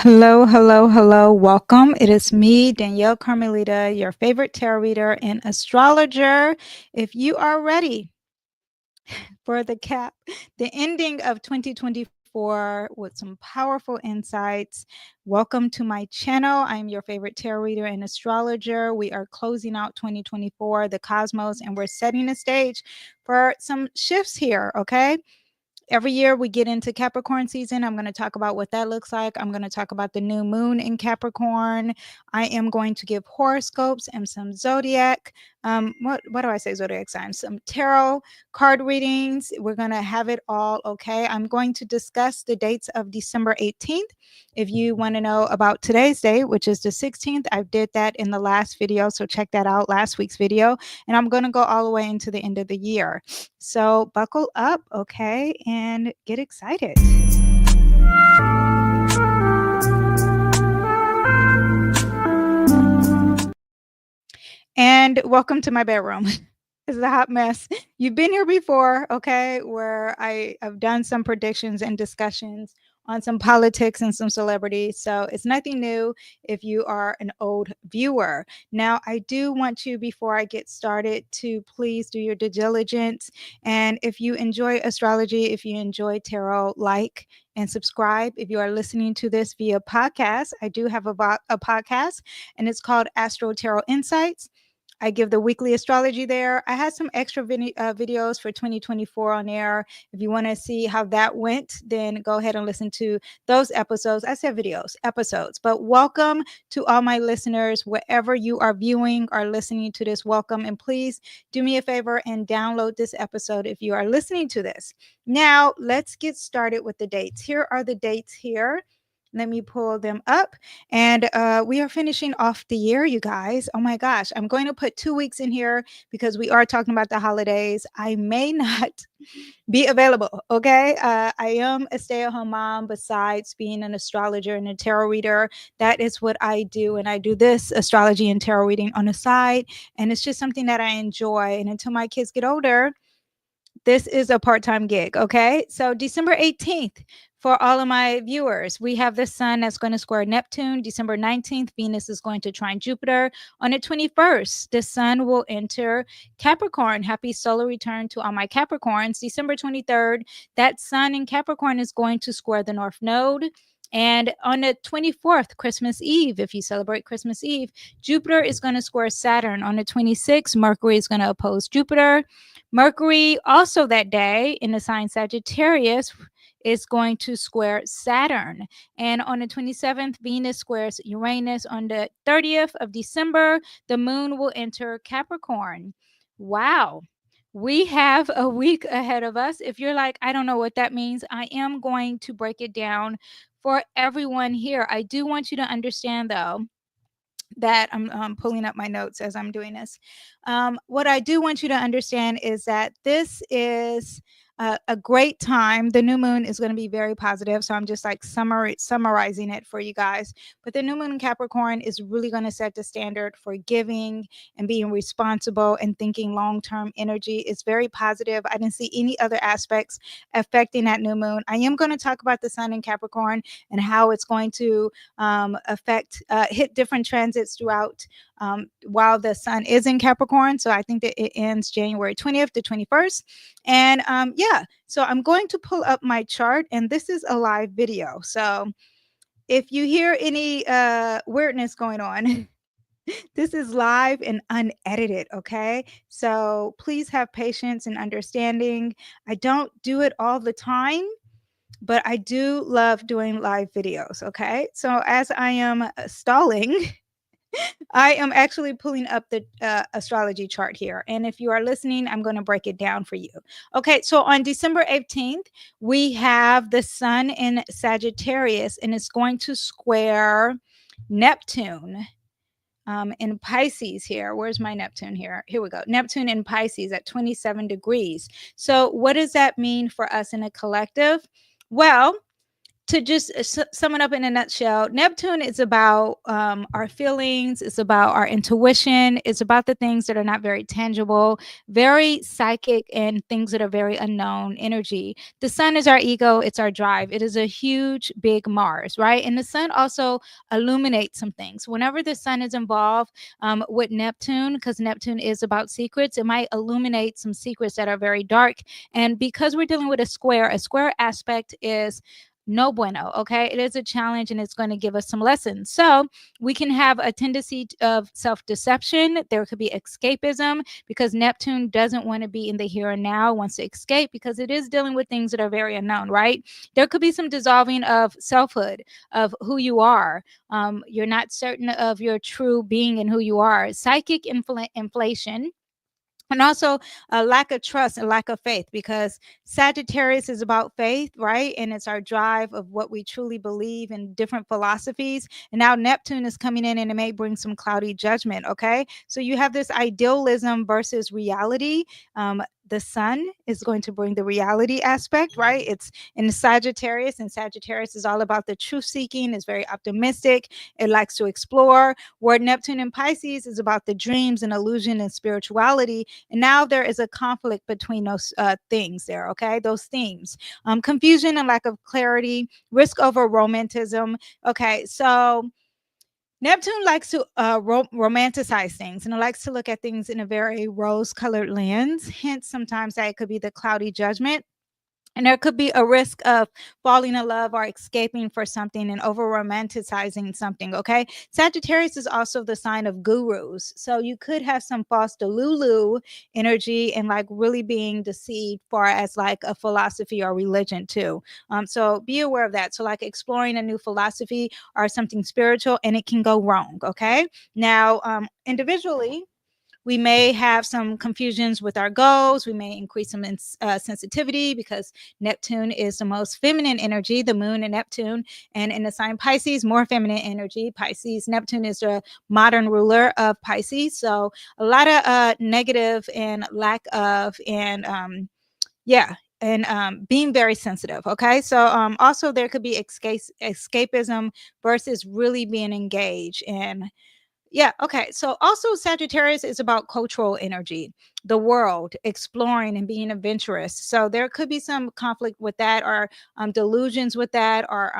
Hello, hello, hello. Welcome. It is me, Danyell Carmelita, your favorite tarot reader and astrologer. If you are ready for the ending of 2024 with some powerful insights, welcome to my channel. I'm your favorite tarot reader and astrologer. We are closing out 2024, the cosmos, and we're setting the stage for some shifts here, okay? Every year we get into Capricorn season. I'm going to talk about what that looks like. I'm going to talk about the new moon in Capricorn. I am going to give horoscopes and some zodiac. What do I say? Zodiac signs, some tarot card readings. We're going to have it all. Okay. I'm going to discuss the dates of December 18th. If you want to know about today's date, which is the 16th, I did that in the last video. So check that out, last week's video. And I'm going to go all the way into the end of the year. So buckle up, okay, and get excited. And welcome to my bedroom. It's a hot mess. You've been here before, okay, where I have done some predictions and discussions on some politics and some celebrities. So it's nothing new if you are an old viewer. Now, I do want you, before I get started, to please do your due diligence. And if you enjoy astrology, if you enjoy tarot, like and subscribe. If you are listening to this via podcast, I do have a podcast, and it's called Astro Tarot Insights. I give the weekly astrology there. I had some extra videos for 2024 on air. If you want to see how that went, then go ahead and listen to those episodes. I said videos, episodes. But welcome to all my listeners, wherever you are viewing or listening to this. Welcome. And please do me a favor and download this episode if you are listening to this. Now, let's get started with the dates. Here are the dates here. Let me pull them up. And we are finishing off the year, you guys. Oh my gosh. I'm going to put 2 weeks in here because we are talking about the holidays. I may not be available, okay? I am a stay-at-home mom besides being an astrologer and a tarot reader. That is what I do. And I do this astrology and tarot reading on the side. And it's just something that I enjoy. And until my kids get older, this is a part-time gig, okay? So December 18th, for all of my viewers, we have the sun that's going to square Neptune. December 19th, Venus is going to trine Jupiter. On the 21st, the sun will enter Capricorn. Happy solar return to all my Capricorns. December 23rd, that sun in Capricorn is going to square the North Node. And on the 24th, Christmas Eve, if you celebrate Christmas Eve, Jupiter is going to square Saturn. On the 26th, Mercury is going to oppose Jupiter. Mercury also that day in the sign Sagittarius is going to square Saturn. And on the 27th, Venus squares Uranus. On the 30th of December, the moon will enter Capricorn. Wow. We have a week ahead of us. If you're like, I don't know what that means, I am going to break it down for everyone here. I do want you to understand, though, that I'm pulling up my notes as I'm doing this. What I do want you to understand is that this is a great time. The new moon is going to be very positive. So I'm just like summarizing it for you guys. But the new moon in Capricorn is really going to set the standard for giving and being responsible and thinking long-term energy. It's very positive. I didn't see any other aspects affecting that new moon. I am going to talk about the sun in Capricorn and how it's going to hit different transits throughout while the sun is in Capricorn. So I think that it ends January 20th to 21st. And yeah, so I'm going to pull up my chart, and this is a live video. So if you hear any weirdness going on, this is live and unedited, okay? So please have patience and understanding. I don't do it all the time, but I do love doing live videos, okay? So as I am stalling, I am actually pulling up the astrology chart here. And if you are listening, I'm going to break it down for you. Okay, so on December 18th, we have the sun in Sagittarius, and it's going to square Neptune in Pisces here. Where's my Neptune here? Here we go. Neptune in Pisces at 27 degrees. So what does that mean for us in a collective? Well, to just sum it up in a nutshell, Neptune is about our feelings. It's about our intuition. It's about the things that are not very tangible, very psychic, and things that are very unknown energy. The sun is our ego. It's our drive. It is a huge, big Mars, right? And the sun also illuminates some things. Whenever the sun is involved with Neptune, because Neptune is about secrets, it might illuminate some secrets that are very dark. And because we're dealing with a square aspect is no bueno. Okay, it is a challenge and it's going to give us some lessons. So we can have a tendency of self-deception. There could be escapism because Neptune doesn't want to be in the here and now, wants to escape because it is dealing with things that are very unknown, right? There could be some dissolving of selfhood, of who you are. You're not certain of your true being and who you are. Psychic inflation, and also a lack of trust and lack of faith, because Sagittarius is about faith, right? And it's our drive of what we truly believe in different philosophies. And now Neptune is coming in and it may bring some cloudy judgment. Okay, so you have this idealism versus reality. The sun is going to bring the reality aspect, right? It's in the Sagittarius, and Sagittarius is all about the truth seeking, is very optimistic, it likes to explore. Where Neptune in Pisces is about the dreams and illusion and spirituality. And now there is a conflict between those things there, okay? Those themes. Confusion and lack of clarity, risk over romanticism. Okay, so Neptune likes to romanticize things, and it likes to look at things in a very rose-colored lens. Hence, sometimes that could be the cloudy judgment. And there could be a risk of falling in love or escaping for something and over romanticizing something. Okay. Sagittarius is also the sign of gurus. So you could have some false delulu energy and like really being deceived far as like a philosophy or religion too. So be aware of that. So like exploring a new philosophy or something spiritual, and it can go wrong. Okay. Now, individually, we may have some confusions with our goals. We may increase some sensitivity because Neptune is the most feminine energy, the moon and Neptune. And in the sign Pisces, more feminine energy. Pisces, Neptune is the modern ruler of Pisces. So a lot of negative and lack of, and being very sensitive. Okay, so also there could be escapism versus really being engaged. And yeah, okay. So also Sagittarius is about cultural energy, the world, exploring and being adventurous. So there could be some conflict with that, or delusions with that, or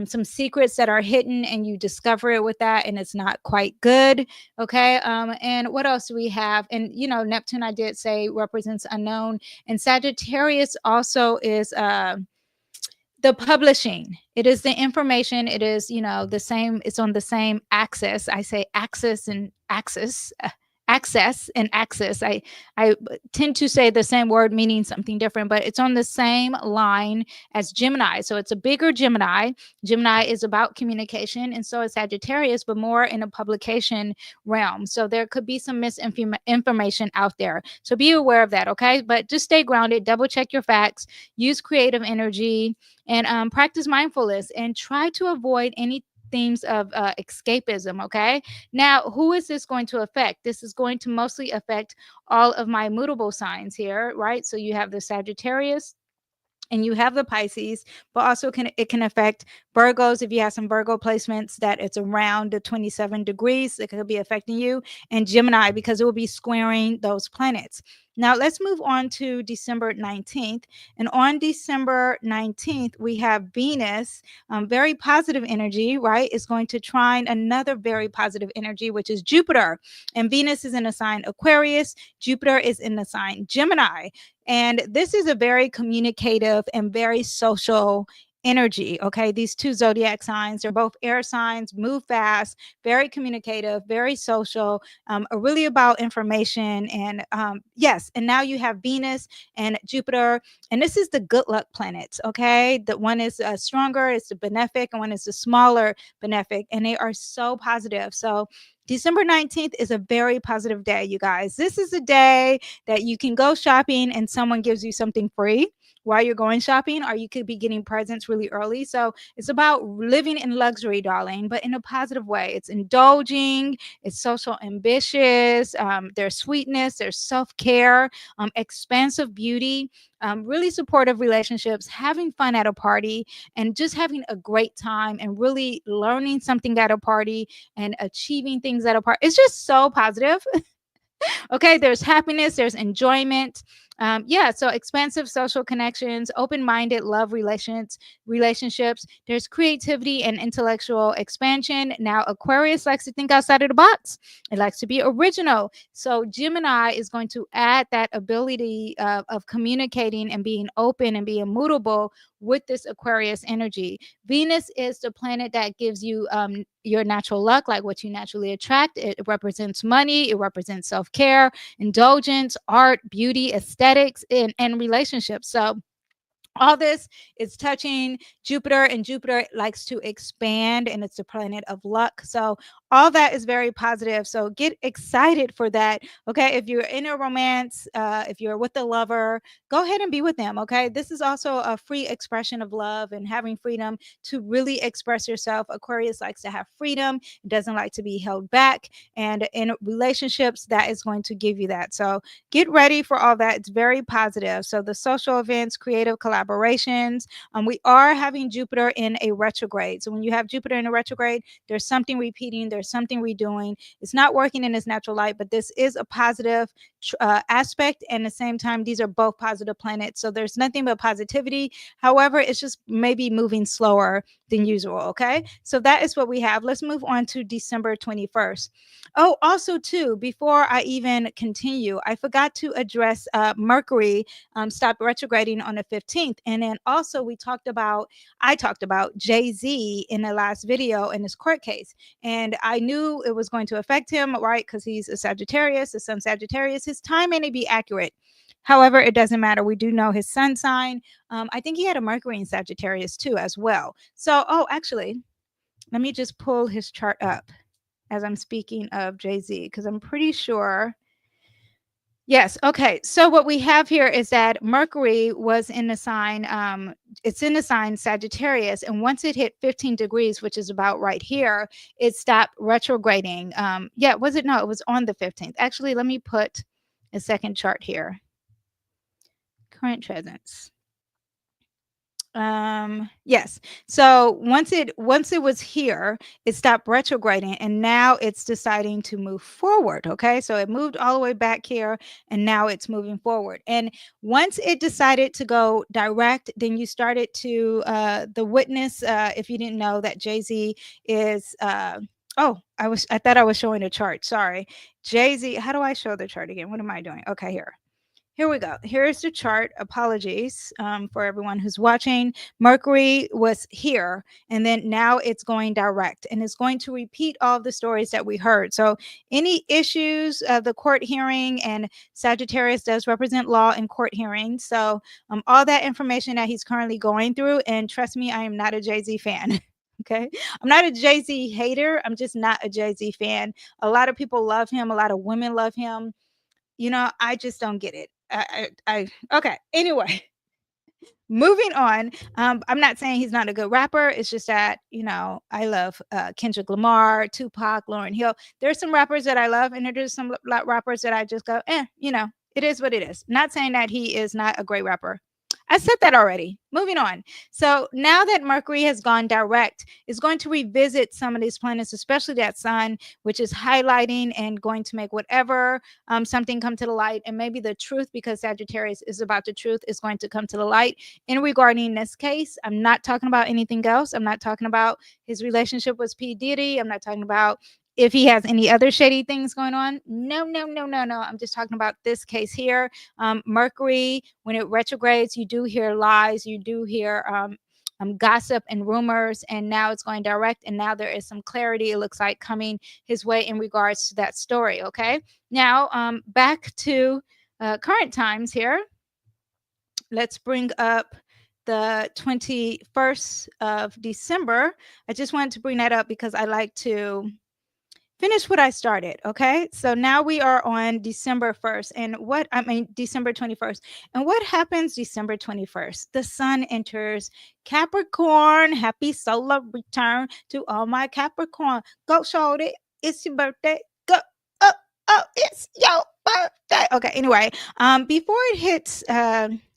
some secrets that are hidden and you discover it with that and it's not quite good. Okay. And what else do we have? And Neptune, I did say, represents unknown, and Sagittarius also is the publishing. It is the information. It is the same. It's on the same axis. I say axis and axis, access and axis. I tend to say the same word meaning something different, but it's on the same line as Gemini. So it's a bigger Gemini. Gemini is about communication, and so is Sagittarius, but more in a publication realm. So there could be some misinformation out there. So be aware of that, okay? But just stay grounded, double check your facts, use creative energy, and practice mindfulness, and try to avoid any themes of escapism. Okay, now who is this going to affect? This is going to mostly affect all of my mutable signs here, right? So you have the Sagittarius and you have the Pisces, but also it can affect Virgos. If you have some Virgo placements that it's around the 27 degrees, it could be affecting you, and Gemini, because it will be squaring those planets. Now let's move on to December 19th. And on December 19th, we have Venus, very positive energy, right? Is going to trine another very positive energy, which is Jupiter. And Venus is in the sign Aquarius. Jupiter is in the sign Gemini. And this is a very communicative and very social energy. Okay, these two zodiac signs are both air signs, move fast, very communicative, very social, are really about information. And yes, and now you have Venus and Jupiter, and this is the good luck planets. Okay, the one is stronger, it's the benefic, and one is the smaller benefic, and they are so positive. So December 19th is a very positive day, you guys. This is a day that you can go shopping and someone gives you something free. while you're going shopping, or you could be getting presents really early. So it's about living in luxury, darling, but in a positive way. It's indulging, it's social ambitious, there's sweetness, there's self-care, expansive beauty, really supportive relationships, having fun at a party, and just having a great time and really learning something at a party and achieving things at a party. It's just so positive. Okay, there's happiness, there's enjoyment. Yeah, so expansive social connections, open-minded love relationships. There's creativity and intellectual expansion. Now, Aquarius likes to think outside of the box. It likes to be original. So Gemini is going to add that ability of communicating and being open and being mutable with this Aquarius energy. Venus is the planet that gives you your natural luck, like what you naturally attract. It represents money, it represents self-care, indulgence, art, beauty, aesthetics, and relationships. So all this is touching Jupiter, and Jupiter likes to expand, and it's the planet of luck. So all that is very positive. So get excited for that. Okay, if you're in a romance, if you're with a lover, go ahead and be with them. Okay, this is also a free expression of love and having freedom to really express yourself. Aquarius likes to have freedom, it doesn't like to be held back, and in relationships, that is going to give you that. So get ready for all that. It's very positive. So the social events, creative collaborations. We are having Jupiter in a retrograde. So when you have Jupiter in a retrograde, there's something repeating, there's something redoing. It's not working in its natural light, but this is a positive aspect. And at the same time, these are both positive planets. So there's nothing but positivity. However, it's just maybe moving slower than usual. Okay. So that is what we have. Let's move on to December 21st. Oh, also, too, before I even continue, I forgot to address Mercury stopped retrograding on the 15th. And then also, I talked about Jay-Z in the last video in his court case. And I knew it was going to affect him, right? Because he's a Sagittarius, the sun Sagittarius. His time may be accurate. However, it doesn't matter. We do know his sun sign. I think he had a Mercury in Sagittarius too, as well. So, oh, actually, let me just pull his chart up as I'm speaking of Jay-Z, because I'm pretty sure. Yes. Okay. So what we have here is that Mercury was in the sign, it's in the sign Sagittarius. And once it hit 15 degrees, which is about right here, it stopped retrograding. Yeah, was it? No, it was on the 15th. Actually, let me put a second chart here. Current presence. Yes, so once it was here, it stopped retrograding, and now it's deciding to move forward. Okay, so it moved all the way back here, and now it's moving forward. And once it decided to go direct, then you started to the witness, if you didn't know, that Jay-Z is oh, I thought I was showing a chart. Sorry. Jay-Z, how do I show the chart again? What am I doing? Okay, here we go. Here's the chart. Apologies for everyone who's watching. Mercury was here, and then now it's going direct, and it's going to repeat all the stories that we heard. So any issues, the court hearing, and Sagittarius does represent law in court hearings. So all that information that he's currently going through, and trust me, I am not a Jay-Z fan. Okay. I'm not a Jay-Z hater. I'm just not a Jay-Z fan. A lot of people love him. A lot of women love him. I just don't get it. Okay. Anyway, moving on. I'm not saying he's not a good rapper. It's just that, I love Kendrick Lamar, Tupac, Lauryn Hill. There's some rappers that I love, and there's some rappers that I just go, it is what it is. Not saying that he is not a great rapper. I said that already. Moving on. So now that Mercury has gone direct, it's going to revisit some of these planets, especially that sun, which is highlighting and going to make whatever something come to the light. And maybe the truth, because Sagittarius is about the truth, is going to come to the light. In regarding this case, I'm not talking about anything else. I'm not talking about his relationship with P. Diddy. I'm not talking about if he has any other shady things going on. No. I'm just talking about this case here. Mercury, when it retrogrades, you do hear lies, you do hear gossip and rumors, and now it's going direct, and now there is some clarity, it looks like, coming his way in regards to that story. Okay, now back to current times here. Let's bring up the 21st of December. I just wanted to bring that up because I like to finish what I started. Okay. So now we are on December 1st. And December 21st. And what happens December 21st? The sun enters Capricorn. Happy solar return to all my Capricorn. Go, shorty. It's your birthday. Go. Oh, oh, it's your birthday. Okay. Anyway, before it hits,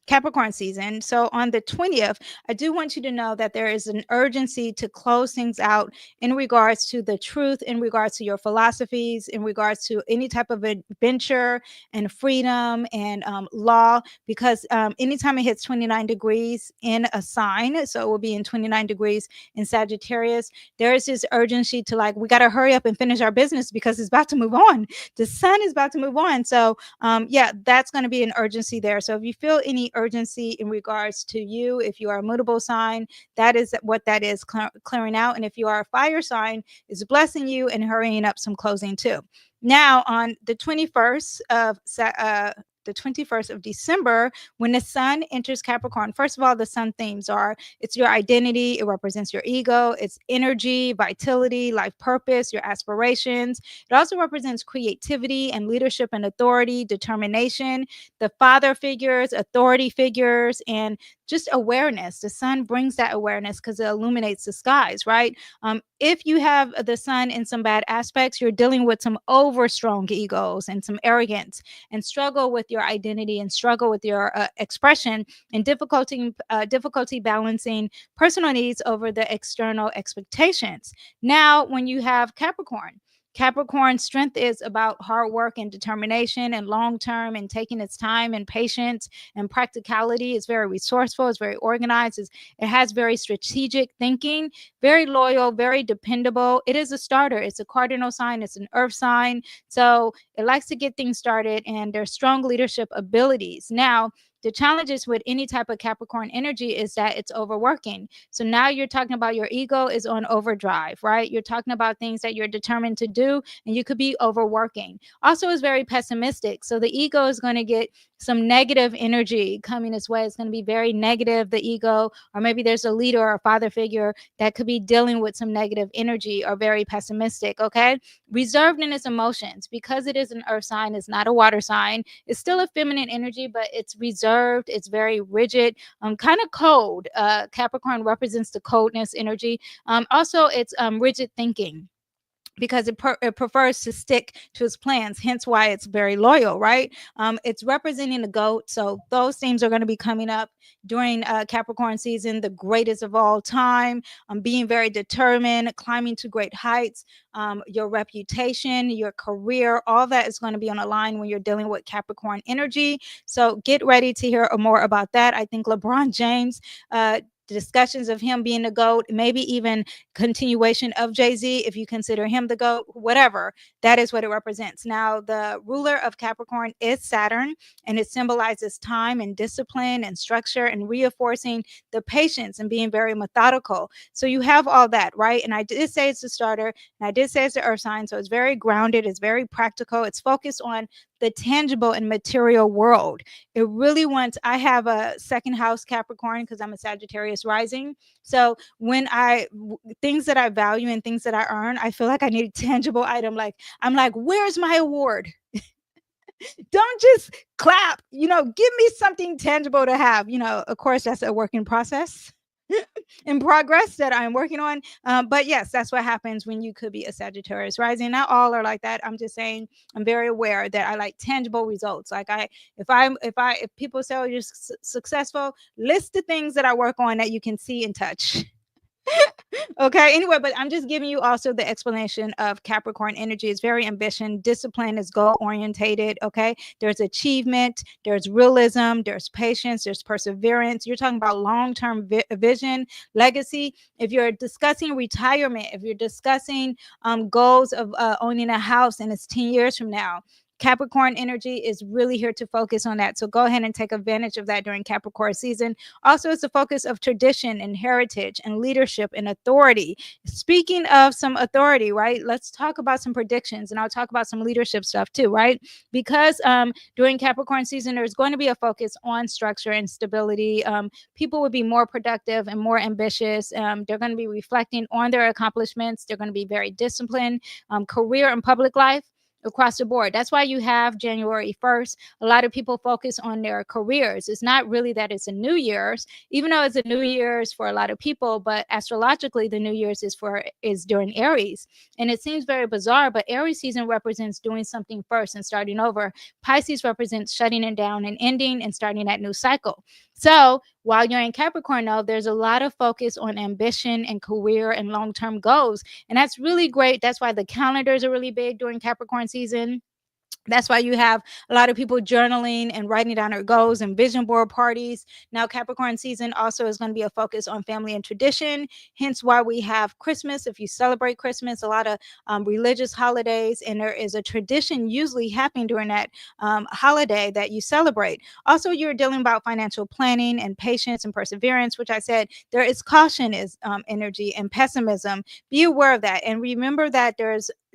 Capricorn season. So on the 20th, I do want you to know that there is an urgency to close things out in regards to the truth, in regards to your philosophies, in regards to any type of adventure and freedom and law, because anytime it hits 29 degrees in a sign, so it will be in 29 degrees in Sagittarius, there is this urgency to like, we got to hurry up and finish our business because it's about to move on. The sun is about to move on. So yeah, that's going to be an urgency there. So if you feel any urgency in regards to you, if you are a mutable sign, that is what that is clearing out. And if you are a fire sign, it's blessing you and hurrying up some closing too. Now on the 21st of December, when the sun enters Capricorn, first of all, the sun themes are it's your identity, it represents your ego, it's energy, vitality, life purpose, your aspirations. It also represents creativity and leadership and authority, determination, the father figures, authority figures, and just awareness. The sun brings that awareness because it illuminates the skies, right? If you have the sun in some bad aspects, you're dealing with some over strong egos and some arrogance and struggle with your identity and struggle with your expression and difficulty balancing personal needs over the external expectations. Now, when you have Capricorn strength is about hard work and determination and long term and taking its time and patience and practicality. It's very resourceful, it's very organized, it has very strategic thinking, very loyal, very dependable. It is a starter, it's a cardinal sign, it's an earth sign. So it likes to get things started and there's strong leadership abilities. Now, the challenges with any type of Capricorn energy is that it's overworking. So now you're talking about your ego is on overdrive, right? You're talking about things that you're determined to do, and you could be overworking. Also, is very pessimistic. So the ego is going to get some negative energy coming its way. It's going to be very negative, the ego, or maybe there's a leader or a father figure that could be dealing with some negative energy or very pessimistic, okay? Reserved in its emotions because it is an earth sign, it's not a water sign. It's still a feminine energy, but it's reserved, it's very rigid, kind of cold. Capricorn represents the coldness energy. Also, it's rigid thinking because it prefers to stick to its plans, hence why it's very loyal, right? It's representing the goat, so those themes are going to be coming up during Capricorn season. The greatest of all time, being very determined, climbing to great heights, your reputation, your career, all that is going to be on a line when you're dealing with Capricorn energy. So get ready to hear more about that. I think LeBron James, discussions of him being the GOAT, maybe even continuation of Jay-Z, if you consider him the GOAT, whatever, that is what it represents. Now, the ruler of Capricorn is Saturn, and it symbolizes time and discipline and structure and reinforcing the patience and being very methodical. So you have all that, right? And I did say it's a starter, and I did say it's the earth sign, so it's very grounded, it's very practical, it's focused on the tangible and material world. It really wants, I have a second house Capricorn because I'm a Sagittarius rising. So when things that I value and things that I earn, I feel like I need a tangible item. Like, I'm like, where's my award? Don't just clap, give me something tangible to have. Of course, that's a work in process. In progress that I'm working on. But yes, that's what happens when you could be a Sagittarius rising. Not all are like that. I'm just saying I'm very aware that I like tangible results. Like if people say, oh, you're successful, list the things that I work on that you can see and touch. Okay, anyway, but I'm just giving you also the explanation of Capricorn energy. It's very ambition, discipline is goal orientated. Okay, there's achievement, there's realism, there's patience, there's perseverance. You're talking about long-term vision, legacy. If you're discussing retirement, if you're discussing goals of owning a house and it's 10 years from now, Capricorn energy is really here to focus on that. So go ahead and take advantage of that during Capricorn season. Also, it's a focus of tradition and heritage and leadership and authority. Speaking of some authority, right? Let's talk about some predictions, and I'll talk about some leadership stuff too, right? Because during Capricorn season, there's going to be a focus on structure and stability. People will be more productive and more ambitious. They're going to be reflecting on their accomplishments. They're going to be very disciplined. Career and public life across the board. That's why you have January 1st. A lot of people focus on their careers. It's not really that it's a New Year's, even though it's a New Year's for a lot of people, but astrologically, the New Year's is during Aries. And it seems very bizarre, but Aries season represents doing something first and starting over. Pisces represents shutting it down and ending and starting that new cycle. So while you're in Capricorn, though, there's a lot of focus on ambition and career and long-term goals. And that's really great. That's why the calendars are really big during Capricorn season. That's why you have a lot of people journaling and writing down their goals and vision board parties. Now, Capricorn season also is going to be a focus on family and tradition. Hence why we have Christmas. If you celebrate Christmas, a lot of religious holidays, and there is a tradition usually happening during that holiday that you celebrate. Also, you're dealing about financial planning and patience and perseverance, which I said there is caution is energy and pessimism. Be aware of that. And remember that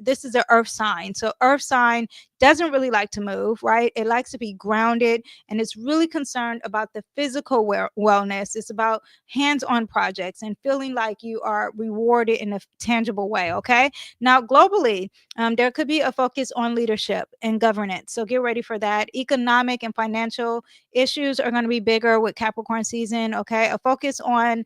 this is an earth sign. So earth sign doesn't really like to move, right? It likes to be grounded, and it's really concerned about the physical wellness. It's about hands-on projects and feeling like you are rewarded in a tangible way, okay? Now, globally, there could be a focus on leadership and governance. So get ready for that. Economic and financial issues are going to be bigger with Capricorn season, okay? A focus on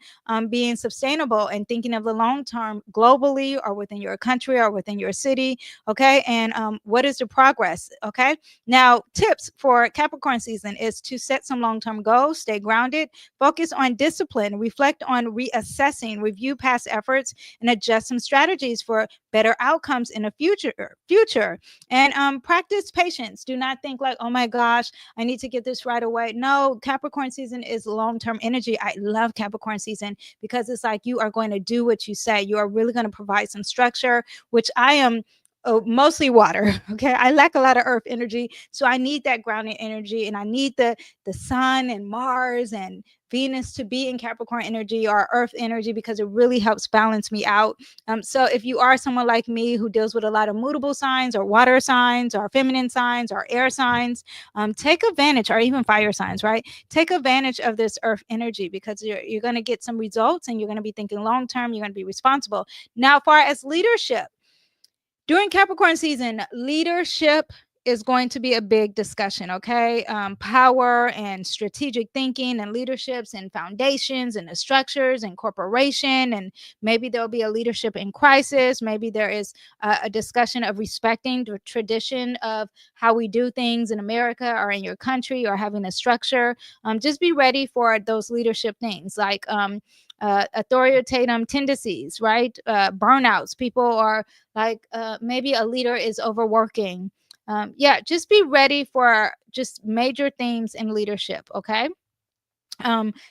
being sustainable and thinking of the long term globally or within your country or within your city, okay? And what is the progress, okay? Now, tips for Capricorn season is to set some long-term goals, stay grounded, focus on discipline, reflect on reassessing, review past efforts, and adjust some strategies for better outcomes in the future. And practice patience. Do not think like, oh my gosh, I need to get this right away. No, Capricorn season is long-term energy. I love Capricorn season because it's like you are going to do what you say. You are really going to provide some structure, which I am mostly water. Okay. I lack a lot of earth energy. So I need that grounding energy, and I need the sun and Mars and Venus to be in Capricorn energy or earth energy because it really helps balance me out. So if you are someone like me who deals with a lot of mutable signs or water signs or feminine signs or air signs, take advantage, or even fire signs, right? Take advantage of this earth energy because you're going to get some results, and you're going to be thinking long term. You're going to be responsible. Now, as far as leadership, during Capricorn season, leadership is going to be a big discussion, okay? Power and strategic thinking and leaderships and foundations and the structures and corporation. And maybe there'll be a leadership in crisis. Maybe there is a discussion of respecting the tradition of how we do things in America or in your country, or having a structure. Just be ready for those leadership things like authoritative tendencies, right? Burnouts. People are like maybe a leader is overworking. Just be ready for just major themes in leadership, okay?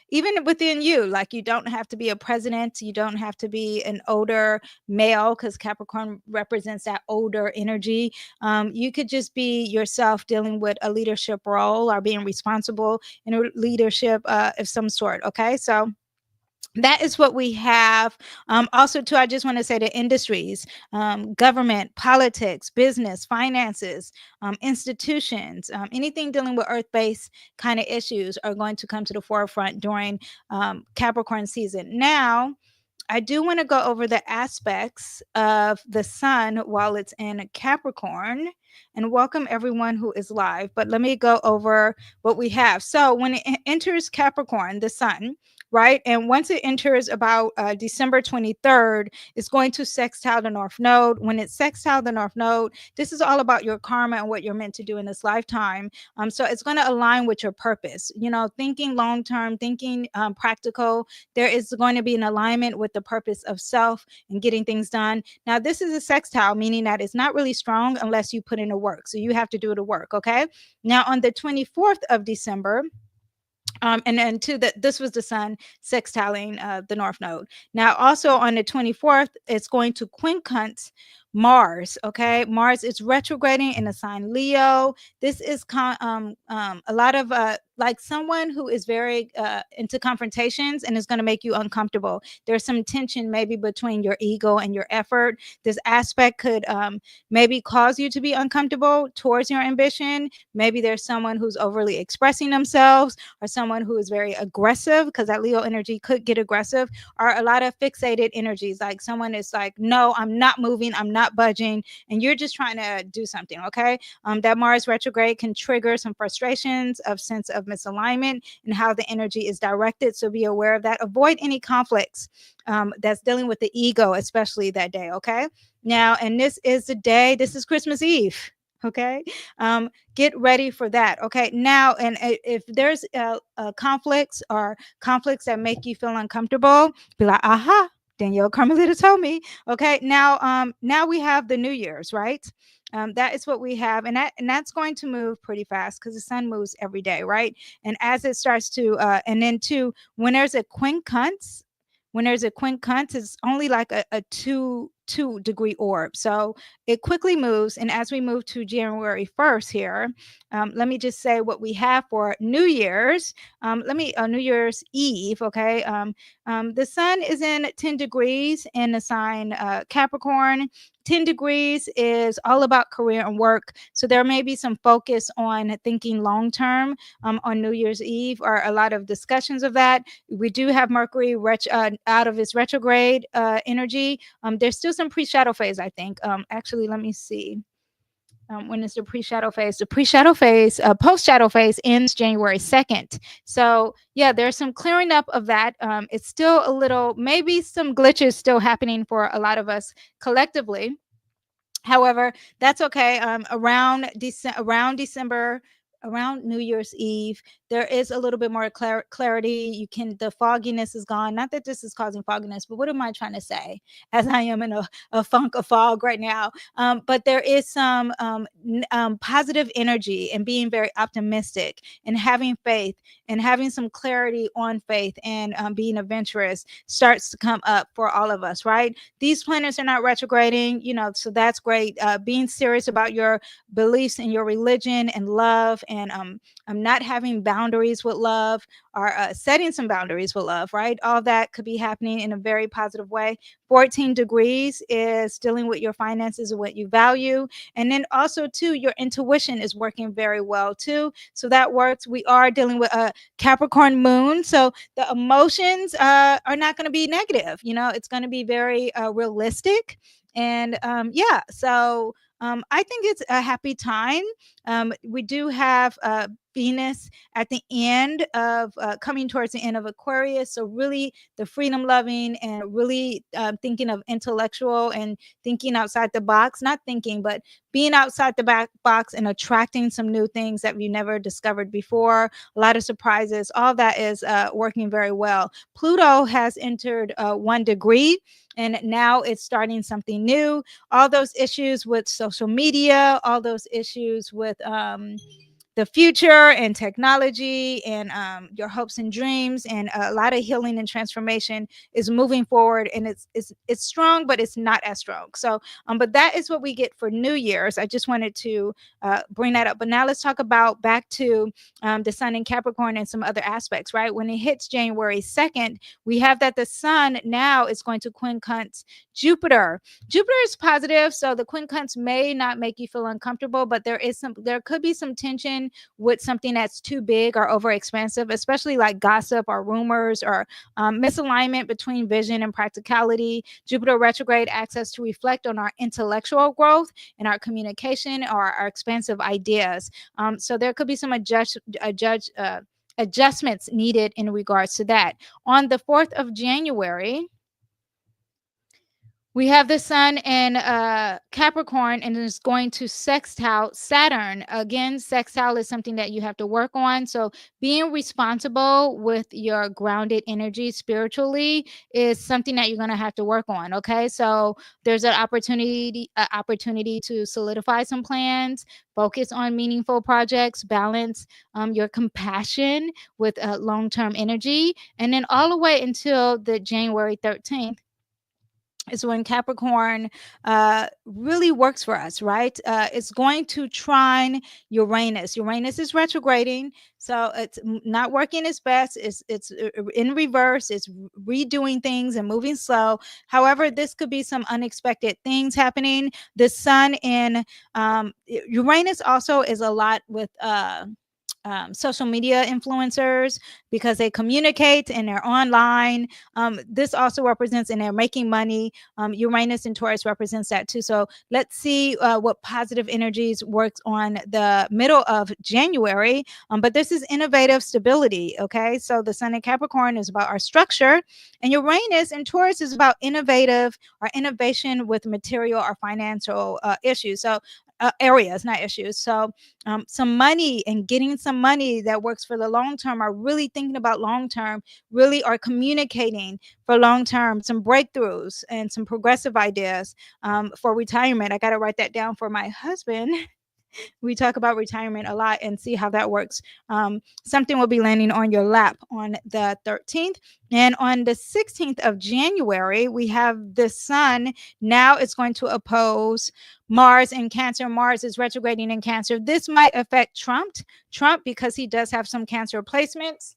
Even within you, like you don't have to be a president, you don't have to be an older male, because Capricorn represents that older energy. You could just be yourself dealing with a leadership role or being responsible in a leadership of some sort, okay? So that is what we have. Also, too, I just want to say the industries, government, politics, business, finances, institutions, anything dealing with earth-based kind of issues are going to come to the forefront during Capricorn season. Now, I do want to go over the aspects of the sun while it's in Capricorn, and welcome everyone who is live. But let me go over what we have. So when it enters Capricorn, the sun, right? And once it enters about December 23rd, it's going to sextile the North Node. When it's sextile the North Node, this is all about your karma and what you're meant to do in this lifetime. So it's going to align with your purpose, thinking long-term, thinking practical. There is going to be an alignment with the purpose of self and getting things done. Now, this is a sextile, meaning that it's not really strong unless you put in the work. So you have to do the work, okay? Now, on the 24th of December, and then this was the sun sextiling the North Node. Now, also on the 24th, it's going to quincunx Mars. Okay, Mars is retrograding in the sign Leo. This is a lot of like someone who is very into confrontations and is going to make you uncomfortable. There's some tension maybe between your ego and your effort. This aspect could maybe cause you to be uncomfortable towards your ambition. Maybe there's someone who's overly expressing themselves, or someone who is very aggressive, because that Leo energy could get aggressive, or a lot of fixated energies. Like someone is like, no, I'm not moving, I'm not budging, and you're just trying to do something. Okay. That Mars retrograde can trigger some frustrations of sense of misalignment and how the energy is directed. So be aware of that. Avoid any conflicts that's dealing with the ego, especially that day. Okay. Now, and this is the day, this is Christmas Eve. Okay. Get ready for that. Okay. Now, and if there's conflicts or conflicts that make you feel uncomfortable, be like, aha, Danyell Carmelita told me. Okay. Now we have the New Year's, right? That is what we have, and that's going to move pretty fast because the sun moves every day, right? And as it starts to, and then two, when there's a quincunx, it's only like a two degree orb, so it quickly moves. And as we move to January 1st here, let me just say what we have for New Year's. New Year's Eve. Okay, the sun is in 10 degrees in the sign Capricorn. 10 degrees is all about career and work. So there may be some focus on thinking long term on New Year's Eve, or a lot of discussions of that. We do have Mercury out of its retrograde energy. There's still some pre-shadow phase, I think. Actually, let me see. When is the pre-shadow phase? The pre-shadow phase, post-shadow phase ends January 2nd. So yeah, there's some clearing up of that. It's still a little, maybe some glitches still happening for a lot of us collectively. However, that's okay. Around December, around New Year's Eve, there is a little bit more clarity. The fogginess is gone. Not that this is causing fogginess, but what am I trying to say? As I am in a funk of fog right now. But there is some positive energy, and being very optimistic, and having faith, and having some clarity on faith, and being adventurous starts to come up for all of us, right? These planets are not retrograding, so that's great. Being serious about your beliefs and your religion and love, and not having boundaries with love, or setting some boundaries with love, right? All that could be happening in a very positive way. 14 degrees is dealing with your finances and what you value. And then also, too, your intuition is working very well, too. So that works. We are dealing with a Capricorn moon. So the emotions are not going to be negative. It's going to be very realistic. And yeah, so I think it's a happy time. We do have Venus at the end of coming towards the end of Aquarius. So really the freedom loving, and really thinking of intellectual and thinking outside the box, not thinking, but being outside the box and attracting some new things that we never discovered before. A lot of surprises. All that is working very well. Pluto has entered 1 degree, and now it's starting something new. All those issues with social media, all those issues with the future and technology, and your hopes and dreams, and a lot of healing and transformation is moving forward, and it's strong, but it's not as strong. So but that is what we get for New Year's. I just wanted to bring that up. But now let's talk about back to the sun in Capricorn and some other aspects, right? When it hits January 2nd, we have that the sun now is going to quincunx Jupiter. Jupiter is positive, so the quincunx may not make you feel uncomfortable, but there could be some tension with something that's too big or overexpensive, especially like gossip or rumors, or misalignment between vision and practicality. Jupiter retrograde asks us to reflect on our intellectual growth and our communication, or our expansive ideas. So there could be some adjustments needed in regards to that. On the 4th of January, we have the sun in Capricorn, and it's going to sextile Saturn. Again, sextile is something that you have to work on. So being responsible with your grounded energy spiritually is something that you're going to have to work on. Okay. So there's an opportunity to solidify some plans, focus on meaningful projects, balance your compassion with long-term energy. And then all the way until the January 13th. is when Capricorn really works for us, right? It's going to trine Uranus. Uranus is retrograding, so it's not working its best. It's in reverse. It's redoing things and moving slow. However, this could be some unexpected things happening. The Sun in Uranus also is a lot with social media influencers because they communicate and they're online. This also represents, and they're making money. Uranus and Taurus represents that too. So let's see what positive energies works on the middle of January. But this is innovative stability. Okay, so the Sun in Capricorn is about our structure, and Uranus and Taurus is about innovative or innovation with material or financial issues. So areas, not issues. So some money and getting some money that works for the long term, are really thinking about long term, really are communicating for long term, some breakthroughs and some progressive ideas for retirement. I got to write that down for my husband. We talk about retirement a lot and see how that works. Something will be landing on your lap on the 13th. And on the 16th of January, we have the Sun. Now it's going to oppose Mars in Cancer. Mars is retrograding in Cancer. This might affect Trump because he does have some Cancer placements.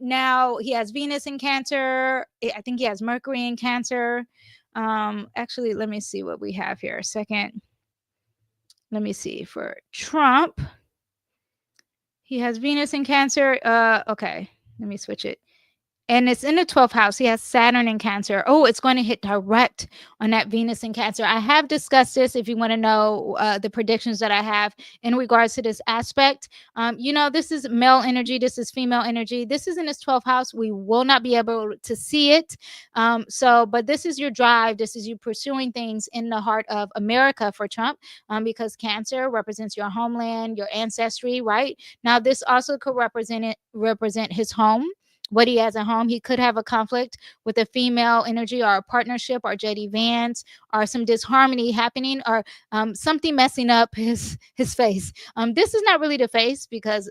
Now he has Venus in Cancer. I think he has Mercury in Cancer. Actually, let me see what we have here a second. Let me see for Trump. He has Venus in Cancer. Okay, let me switch it. And it's in the 12th house. He has Saturn in Cancer. Oh, it's going to hit direct on that Venus in Cancer. I have discussed this if you want to know the predictions that I have in regards to this aspect. This is male energy. This is female energy. This is in his 12th house. We will not be able to see it. But this is your drive. This is you pursuing things in the heart of America for Trump, because Cancer represents your homeland, your ancestry, right? Now, this also could represent his home. What he has at home. He could have a conflict with a female energy, or a partnership, or JD Vance, or some disharmony happening, or something messing up his face. This is not really the face because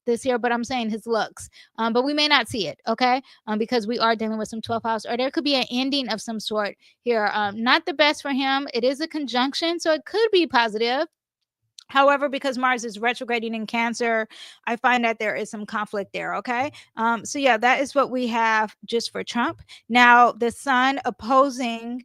this here, but I'm saying his looks. But we may not see it, okay? Because we are dealing with some 12th house, or there could be an ending of some sort here. Not the best for him. It is a conjunction, so it could be positive. However, because Mars is retrograding in Cancer, I find that there is some conflict there. Okay. So yeah, that is what we have just for Trump. Now, the Sun opposing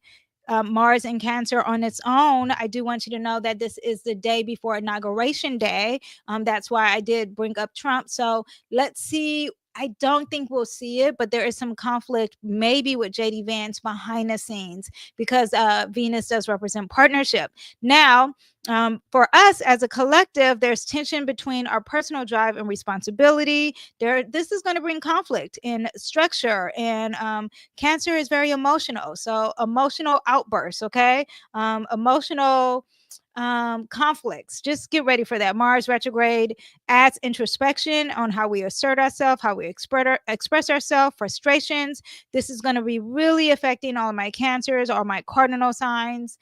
Mars in Cancer on its own, I do want you to know that this is the day before Inauguration Day. That's why I did bring up Trump. So let's see. I don't think we'll see it, but there is some conflict maybe with JD Vance behind the scenes, because Venus does represent partnership. Now, for us as a collective, there's tension between our personal drive and responsibility. This is going to bring conflict in structure, and Cancer is very emotional. So emotional outbursts, okay? Emotional conflicts. Just get ready for that. Mars retrograde adds introspection on how we assert ourselves, how we express ourselves, frustrations. This is going to be really affecting all of my Cancers, or my cardinal signs,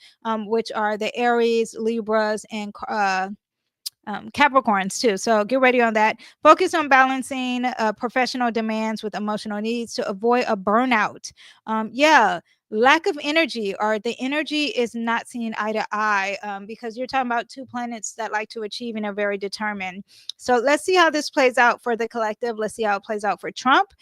which are the Aries, Libras, and Capricorns too. So get ready on that. Focus on balancing professional demands with emotional needs to avoid a burnout. Lack of energy, or the energy is not seeing eye to eye, because you're talking about two planets that like to achieve and are very determined. So let's see how this plays out for the collective. Let's see how it plays out for Trump.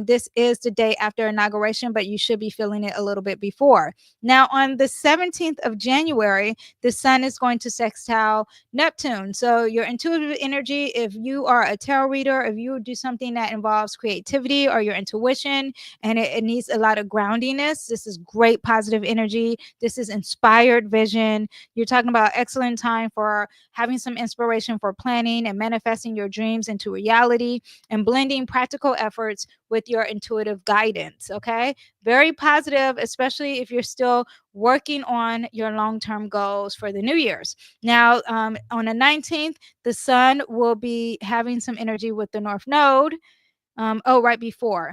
This is the day after inauguration, but you should be feeling it a little bit before. Now, on the 17th of January, the Sun is going to sextile Neptune. So your intuitive energy, if you are a tarot reader, if you do something that involves creativity or your intuition, and it needs a lot of groundiness, this is great positive energy. This is inspired vision. You're talking about excellent time for having some inspiration for planning and manifesting your dreams into reality, and blending practical efforts with your intuitive guidance. Okay. Very positive, especially if you're still working on your long-term goals for the New Year's. Now, on the 19th, the Sun will be having some energy with the North Node. Right before.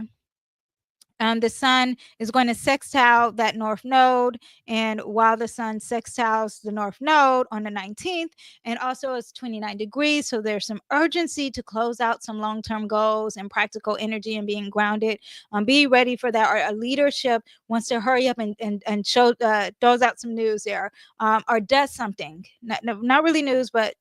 The sun is going to sextile that north node, and while the sun sextiles the north node on the 19th, and also it's 29 degrees, so there's some urgency to close out some long-term goals and practical energy and being grounded. Be ready for that. Or a leadership wants to hurry up and show throws out some news there, or does something, not really news, but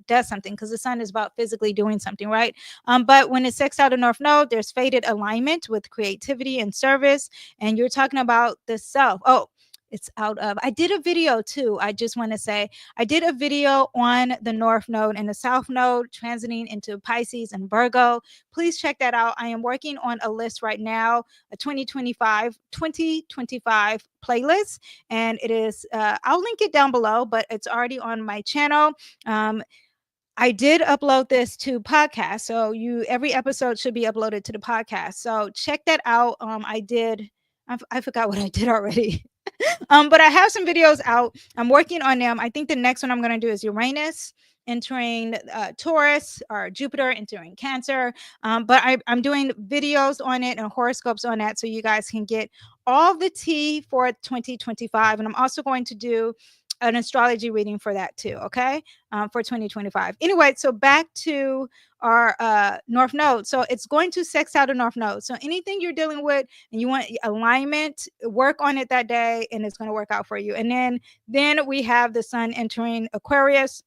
does something, because the sun is about physically doing something, right? But when it sextiles the north node, there's faded alignment with creativity and service, and you're talking about the self. Oh, it's out of, I did a video too. I just want to say I did a video on the north node and the south node transiting into Pisces and Virgo. Please check that out. I am working on a list right now, a 2025 playlist, and it is I'll link it down below, but it's already on my channel. I did upload this to podcast, so every episode should be uploaded to the podcast. So check that out. I forgot what I did already. But I have some videos out. I'm working on them. I think the next one I'm going to do is Uranus entering Taurus, or Jupiter entering Cancer. But I'm doing videos on it and horoscopes on that, so you guys can get all the tea for 2025. And I'm also going to do an astrology reading for that too, okay, for 2025. Anyway, so back to our north node. So it's going to sextile the north node. So anything you're dealing with and you want alignment, work on it that day, and it's going to work out for you. And then we have the sun entering Aquarius.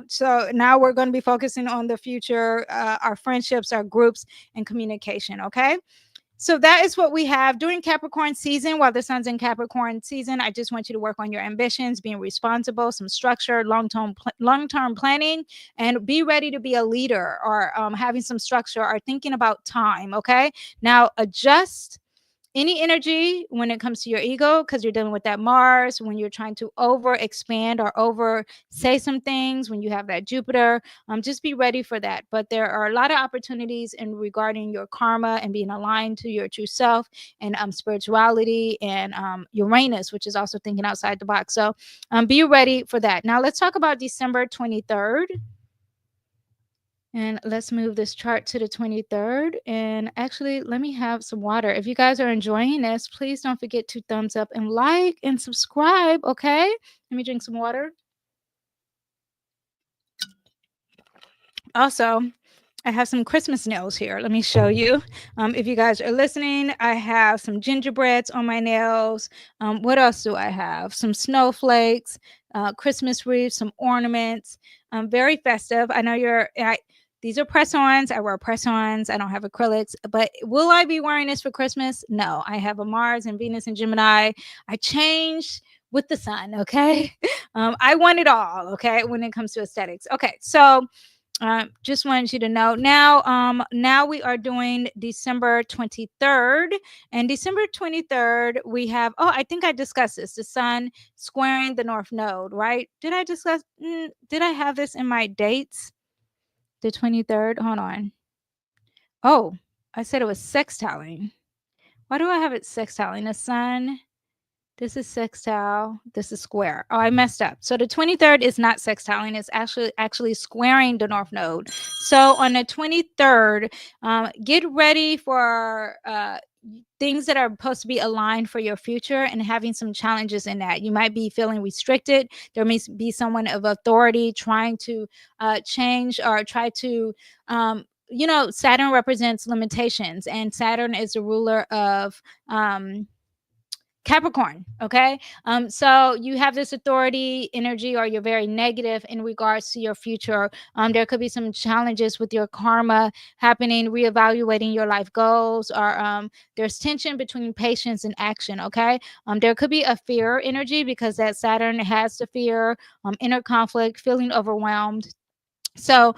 So now we're going to be focusing on the future, our friendships, our groups, and communication, okay? So that is what we have during Capricorn season. While the sun's in Capricorn season, I just want you to work on your ambitions, being responsible, some structure, long-term planning, and be ready to be a leader, or having some structure, or thinking about time, okay? Now, adjust any energy when it comes to your ego, because you're dealing with that Mars, when you're trying to over expand or over say some things, when you have that Jupiter. Just be ready for that. But there are a lot of opportunities in regarding your karma and being aligned to your true self, and spirituality, and Uranus, which is also thinking outside the box. So be ready for that. Now let's talk about December 23rd. And let's move this chart to the 23rd. And actually, let me have some water. If you guys are enjoying this, please don't forget to thumbs up and like and subscribe, okay? Let me drink some water. Also, I have some Christmas nails here. Let me show you. If you guys are listening, I have some gingerbreads on my nails. What else do I have? Some snowflakes, Christmas wreaths, some ornaments. Very festive. I know these are press-ons. I wear press-ons. I don't have acrylics. But will I be wearing this for Christmas? No. I have a Mars and Venus and Gemini. I changed with the sun, okay? I want it all, okay, when it comes to aesthetics. Okay, so just wanted you to know. Now we are doing December 23rd. And December 23rd, we have, I think I discussed this, the sun squaring the north node, right? Did I have this in my dates? The 23rd, hold on. Oh, I said it was sextiling. Why do I have it sextiling? The sun, this is sextile, this is square. Oh, I messed up. So the 23rd is not sextiling, it's actually squaring the north node. So on the 23rd, get ready for things that are supposed to be aligned for your future, and having some challenges in that. You might be feeling restricted. There may be someone of authority trying to change, or try to Saturn represents limitations, and Saturn is the ruler of Capricorn, okay? So you have this authority energy, or you're very negative in regards to your future. There could be some challenges with your karma happening, reevaluating your life goals, or there's tension between patience and action, okay? There could be a fear energy, because that Saturn has the fear, inner conflict, feeling overwhelmed. So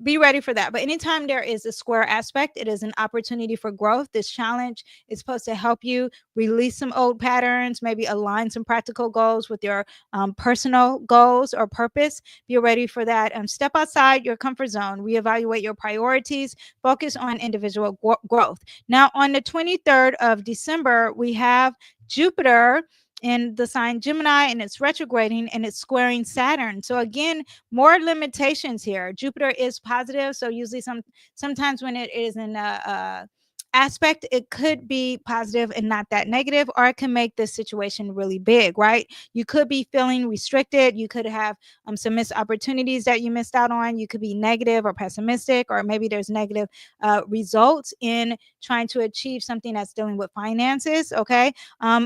be ready for that. But anytime there is a square aspect, it is an opportunity for growth. This challenge is supposed to help you release some old patterns, maybe align some practical goals with your personal goals or purpose. Be ready for that. Step outside your comfort zone, reevaluate your priorities, focus on individual growth. Now, on the 23rd of December, we have Jupiter in the sign Gemini, and it's retrograding, and it's squaring Saturn. So again, more limitations here. Jupiter is positive, so usually sometimes when it is in aspect, it could be positive and not that negative, or it can make this situation really big, right? You could be feeling restricted. You could have some missed opportunities that you missed out on. You could be negative or pessimistic, or maybe there's negative results in trying to achieve something that's dealing with finances, okay?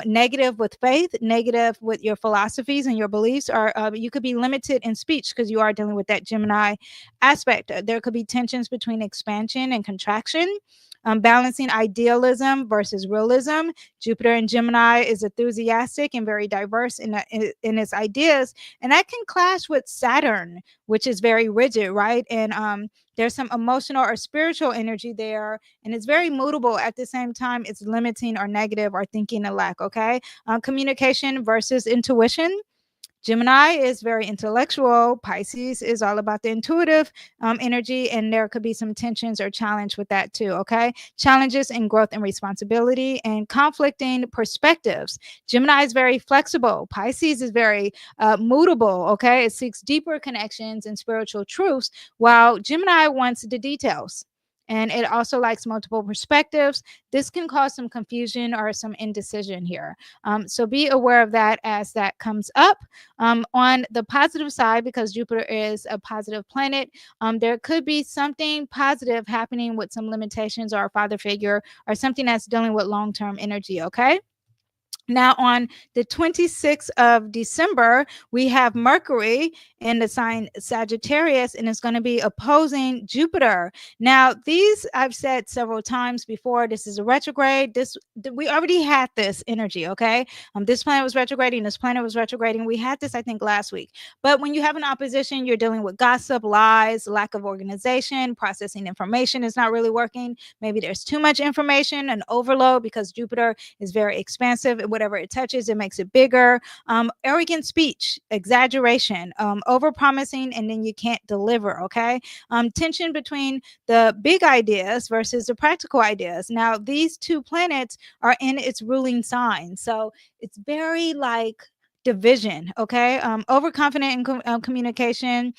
Negative with faith, negative with your philosophies and your beliefs, or you could be limited in speech because you are dealing with that Gemini aspect. There could be tensions between expansion and contraction. Balancing idealism versus realism. Jupiter in Gemini is enthusiastic and very diverse in its ideas, and that can clash with Saturn, which is very rigid, right? And there's some emotional or spiritual energy there, and it's very mutable. At the same time, it's limiting or negative or thinking a lack. Okay, communication versus intuition. Gemini is very intellectual. Pisces is all about the intuitive energy, and there could be some tensions or challenge with that too. Okay, challenges in growth and responsibility, and conflicting perspectives. Gemini is very flexible. Pisces is very mutable. Okay, it seeks deeper connections and spiritual truths, while Gemini wants the details. And it also likes multiple perspectives. This can cause some confusion or some indecision here. So be aware of that as that comes up. On the positive side, because Jupiter is a positive planet, there could be something positive happening with some limitations or a father figure or something that's dealing with long-term energy, okay? Now, on the 26th of December, we have Mercury in the sign Sagittarius, and it's going to be opposing Jupiter. Now, these I've said several times before. This is a retrograde. We already had this energy, okay? This planet was retrograding. This planet was retrograding. We had this, I think, last week. But when you have an opposition, you're dealing with gossip, lies, lack of organization, processing information is not really working. Maybe there's too much information, an overload, because Jupiter is very expansive. Whatever it touches, it makes it bigger. Arrogant speech, exaggeration, over promising, and then you can't deliver. Okay. Tension between the big ideas versus the practical ideas. Now, these two planets are in its ruling sign, so it's very like division. Okay. Overconfident in communication.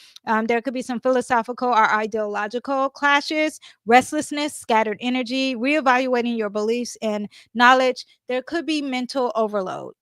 There could be some philosophical or ideological clashes, restlessness, scattered energy, reevaluating your beliefs and knowledge. There could be mental overload.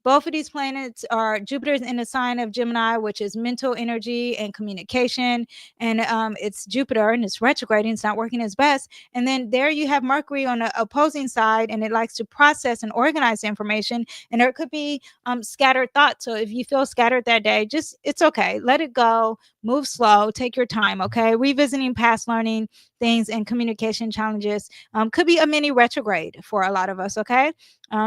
Both of these planets are Jupiter's in the sign of Gemini, which is mental energy and communication. And it's Jupiter and it's retrograding. It's not working its best. And then there you have Mercury on the opposing side, and it likes to process and organize information. And there could be scattered thoughts. So if you feel scattered that day, just it's okay. Let it go. Move slow. Take your time. Okay. Revisiting past learning things and communication challenges could be a mini retrograde for a lot of us. Okay.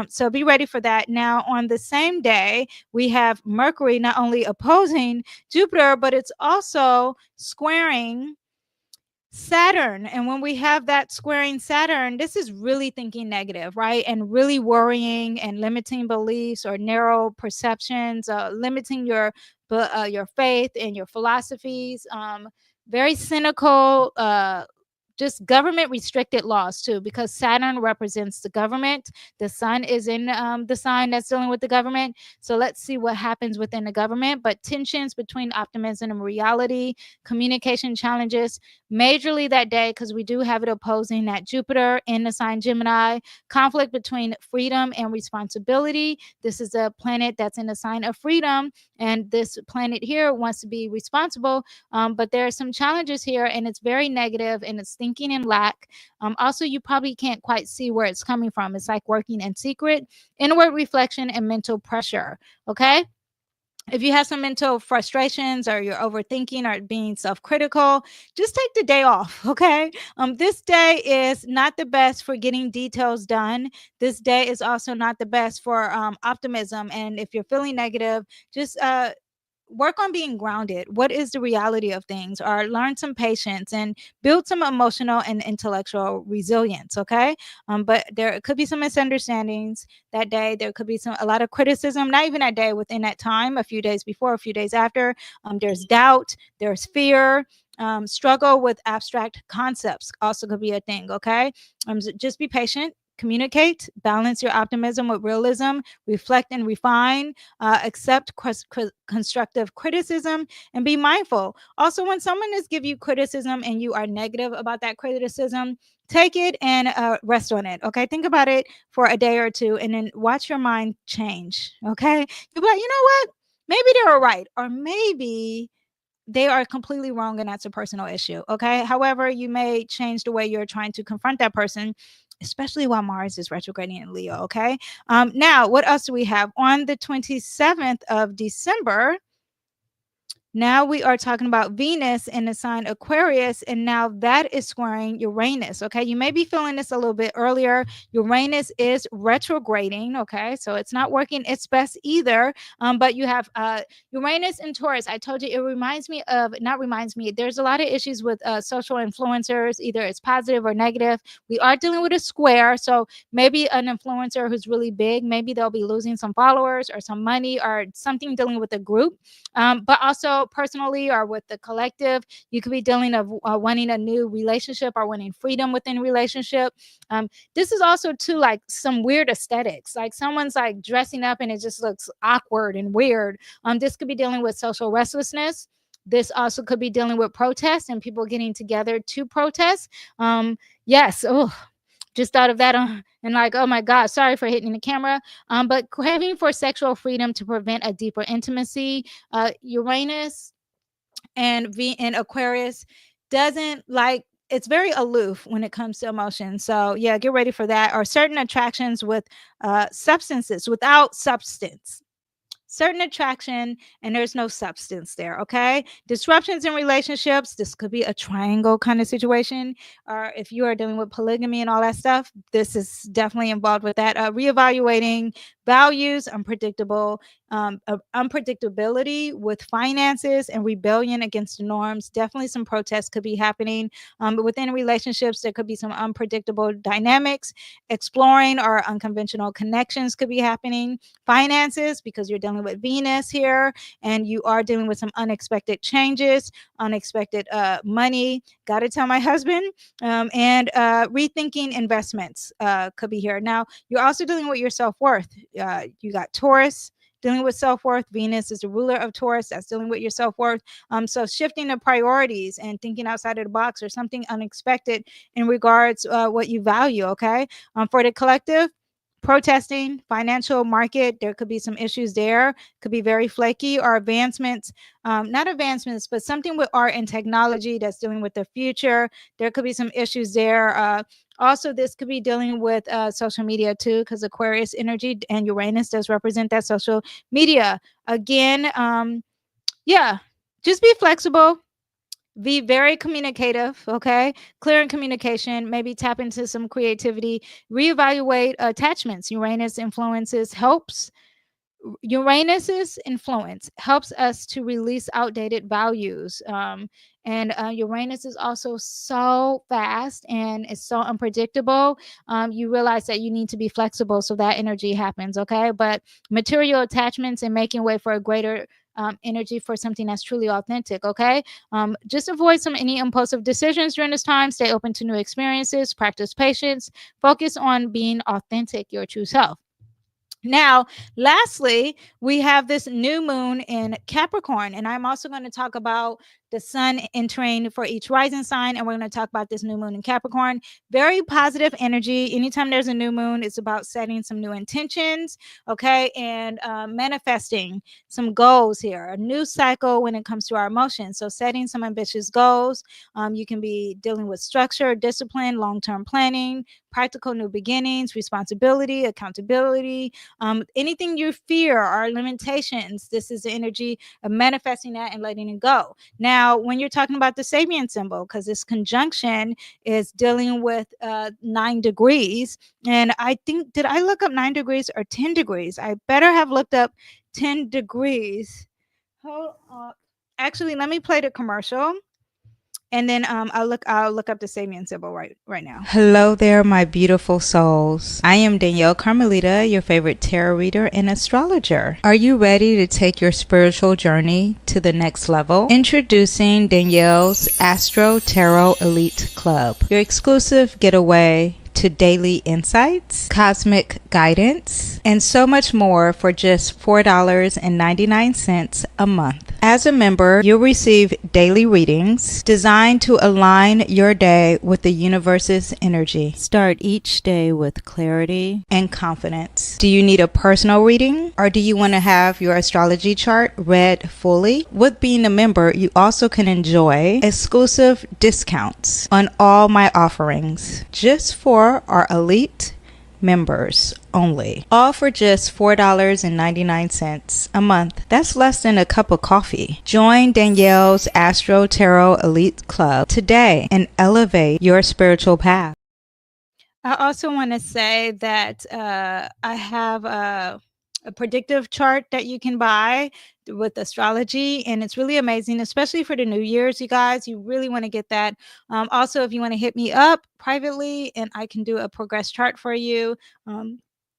So be ready for that. Now, on the same day, we have Mercury not only opposing Jupiter, but it's also squaring Saturn. And when we have that squaring Saturn, this is really thinking negative, right? And really worrying and limiting beliefs or narrow perceptions, limiting your faith and your philosophies. Very cynical, just government restricted laws too, because Saturn represents the government. The sun is in the sign that's dealing with the government. So let's see what happens within the government. But tensions between optimism and reality, communication challenges, majorly that day, because we do have it opposing that Jupiter in the sign Gemini, conflict between freedom and responsibility. This is a planet that's in the sign of freedom, and this planet here wants to be responsible, but there are some challenges here, and it's very negative, and it's thinking in lack. Also, you probably can't quite see where it's coming from. It's like working in secret, inward reflection, and mental pressure. Okay. If you have some mental frustrations or you're overthinking or being self-critical, just take the day off, okay? This day is not the best for getting details done. This day is also not the best for optimism. And if you're feeling negative, just work on being grounded. What is the reality of things? Or learn some patience and build some emotional and intellectual resilience. Okay. But there could be some misunderstandings that day. There could be a lot of criticism, not even that day, within that time, a few days before, a few days after. There's doubt, there's fear. Struggle with abstract concepts also could be a thing. Okay. Just be patient. communicate, balance your optimism with realism, reflect and refine, accept constructive criticism, and be mindful. Also, when someone is give you criticism and you are negative about that criticism, take it and rest on it. Okay, think about it for a day or two, and then watch your mind change. Okay, you'll be like, you know what? Maybe they were right, or maybe they are completely wrong and that's a personal issue. Okay. However, you may change the way you're trying to confront that person, especially while Mars is retrograding in Leo. Okay. Now, what else do we have on the 27th of December? Now we are talking about Venus in the sign Aquarius, and now that is squaring Uranus. Okay, you may be feeling this a little bit earlier. Uranus is retrograding. Okay, so it's not working its best either. But you have Uranus and Taurus. I told you it reminds me of, not reminds me, there's a lot of issues with social influencers, either it's positive or negative. We are dealing with a square, so maybe an influencer who's really big, maybe they'll be losing some followers or some money or something dealing with a group. But also personally or with the collective, you could be dealing of wanting a new relationship or wanting freedom within a relationship. This is also too like some weird aesthetics, like someone's like dressing up and it just looks awkward and weird. This could be dealing with social restlessness. This also could be dealing with protest and people getting together to protest. Yes. Oh, just thought of that and like, oh my God, sorry for hitting the camera. But craving for sexual freedom to prevent a deeper intimacy. Uranus and Aquarius doesn't like, it's very aloof when it comes to emotion. So yeah, get ready for that. Or certain attractions with substances without substance. Certain attraction and there's no substance there. Okay, disruptions in relationships. This could be a triangle kind of situation, or if you are dealing with polygamy and all that stuff, this is definitely involved with that. Reevaluating values, unpredictability with finances and rebellion against the norms. Definitely some protests could be happening. But within relationships, there could be some unpredictable dynamics. Exploring or unconventional connections could be happening. Finances, because you're dealing with Venus here and you are dealing with some unexpected changes, unexpected money. Got to tell my husband. And rethinking investments could be here. Now, you're also dealing with your self-worth. You got Taurus dealing with self-worth. Venus is the ruler of Taurus. That's dealing with your self-worth. So shifting the priorities and thinking outside of the box or something unexpected in regards what you value. Okay. For the collective, protesting, financial market, there could be some issues there, could be very flaky, or advancements, not advancements, but something with art and technology that's dealing with the future. There could be some issues there. Also, this could be dealing with social media too, because Aquarius energy and Uranus does represent that social media. Again, yeah, just be flexible. Be very communicative, okay? Clear in communication, maybe tap into some creativity, reevaluate attachments. Uranus's influence helps us to release outdated values. And Uranus is also so fast and it's so unpredictable. You realize that you need to be flexible so that energy happens, okay? But material attachments and making way for a greater energy for something that's truly authentic. Okay. Just avoid any impulsive decisions during this time. Stay open to new experiences, practice patience, focus on being authentic, your true self. Now, lastly, we have this new moon in Capricorn, and I'm also going to talk about the sun entering for each rising sign, and we're going to talk about this new moon in Capricorn. Very positive energy. Anytime there's a new moon, it's about setting some new intentions, okay, and manifesting some goals here. A new cycle when it comes to our emotions. So setting some ambitious goals. You can be dealing with structure, discipline, long-term planning, practical new beginnings, responsibility, accountability, anything you fear or limitations. This is the energy of manifesting that and letting it go. Now, when you're talking about the Sabian symbol, because this conjunction is dealing with 9 degrees, and I think, did I look up 9 degrees or 10 degrees? I better have looked up 10 degrees. Hold on. Actually, let me play the commercial. And then I'll look up the Sabian symbol right now. Hello there, my beautiful souls. I am Danyell Carmelita, your favorite tarot reader and astrologer. Are you ready to take your spiritual journey to the next level? Introducing Danyell's Astro Tarot Elite Club, your exclusive getaway to daily insights, cosmic guidance, and so much more for just $4.99 a month. As a member, you'll receive daily readings designed to align your day with the universe's energy. Start each day with clarity and confidence. Do you need a personal reading, or do you want to have your astrology chart read fully? With being a member, you also can enjoy exclusive discounts on all my offerings just for our elite members only, all for just $4.99 a month. That's less than a cup of coffee. Join Danyell's Astro Tarot Elite Club today and elevate your spiritual path. I also want to say that I have a predictive chart that you can buy with astrology, and it's really amazing, especially for the New Year's, you guys. You really want to get that. Also, if you want to hit me up privately, and I can do a progress chart for you,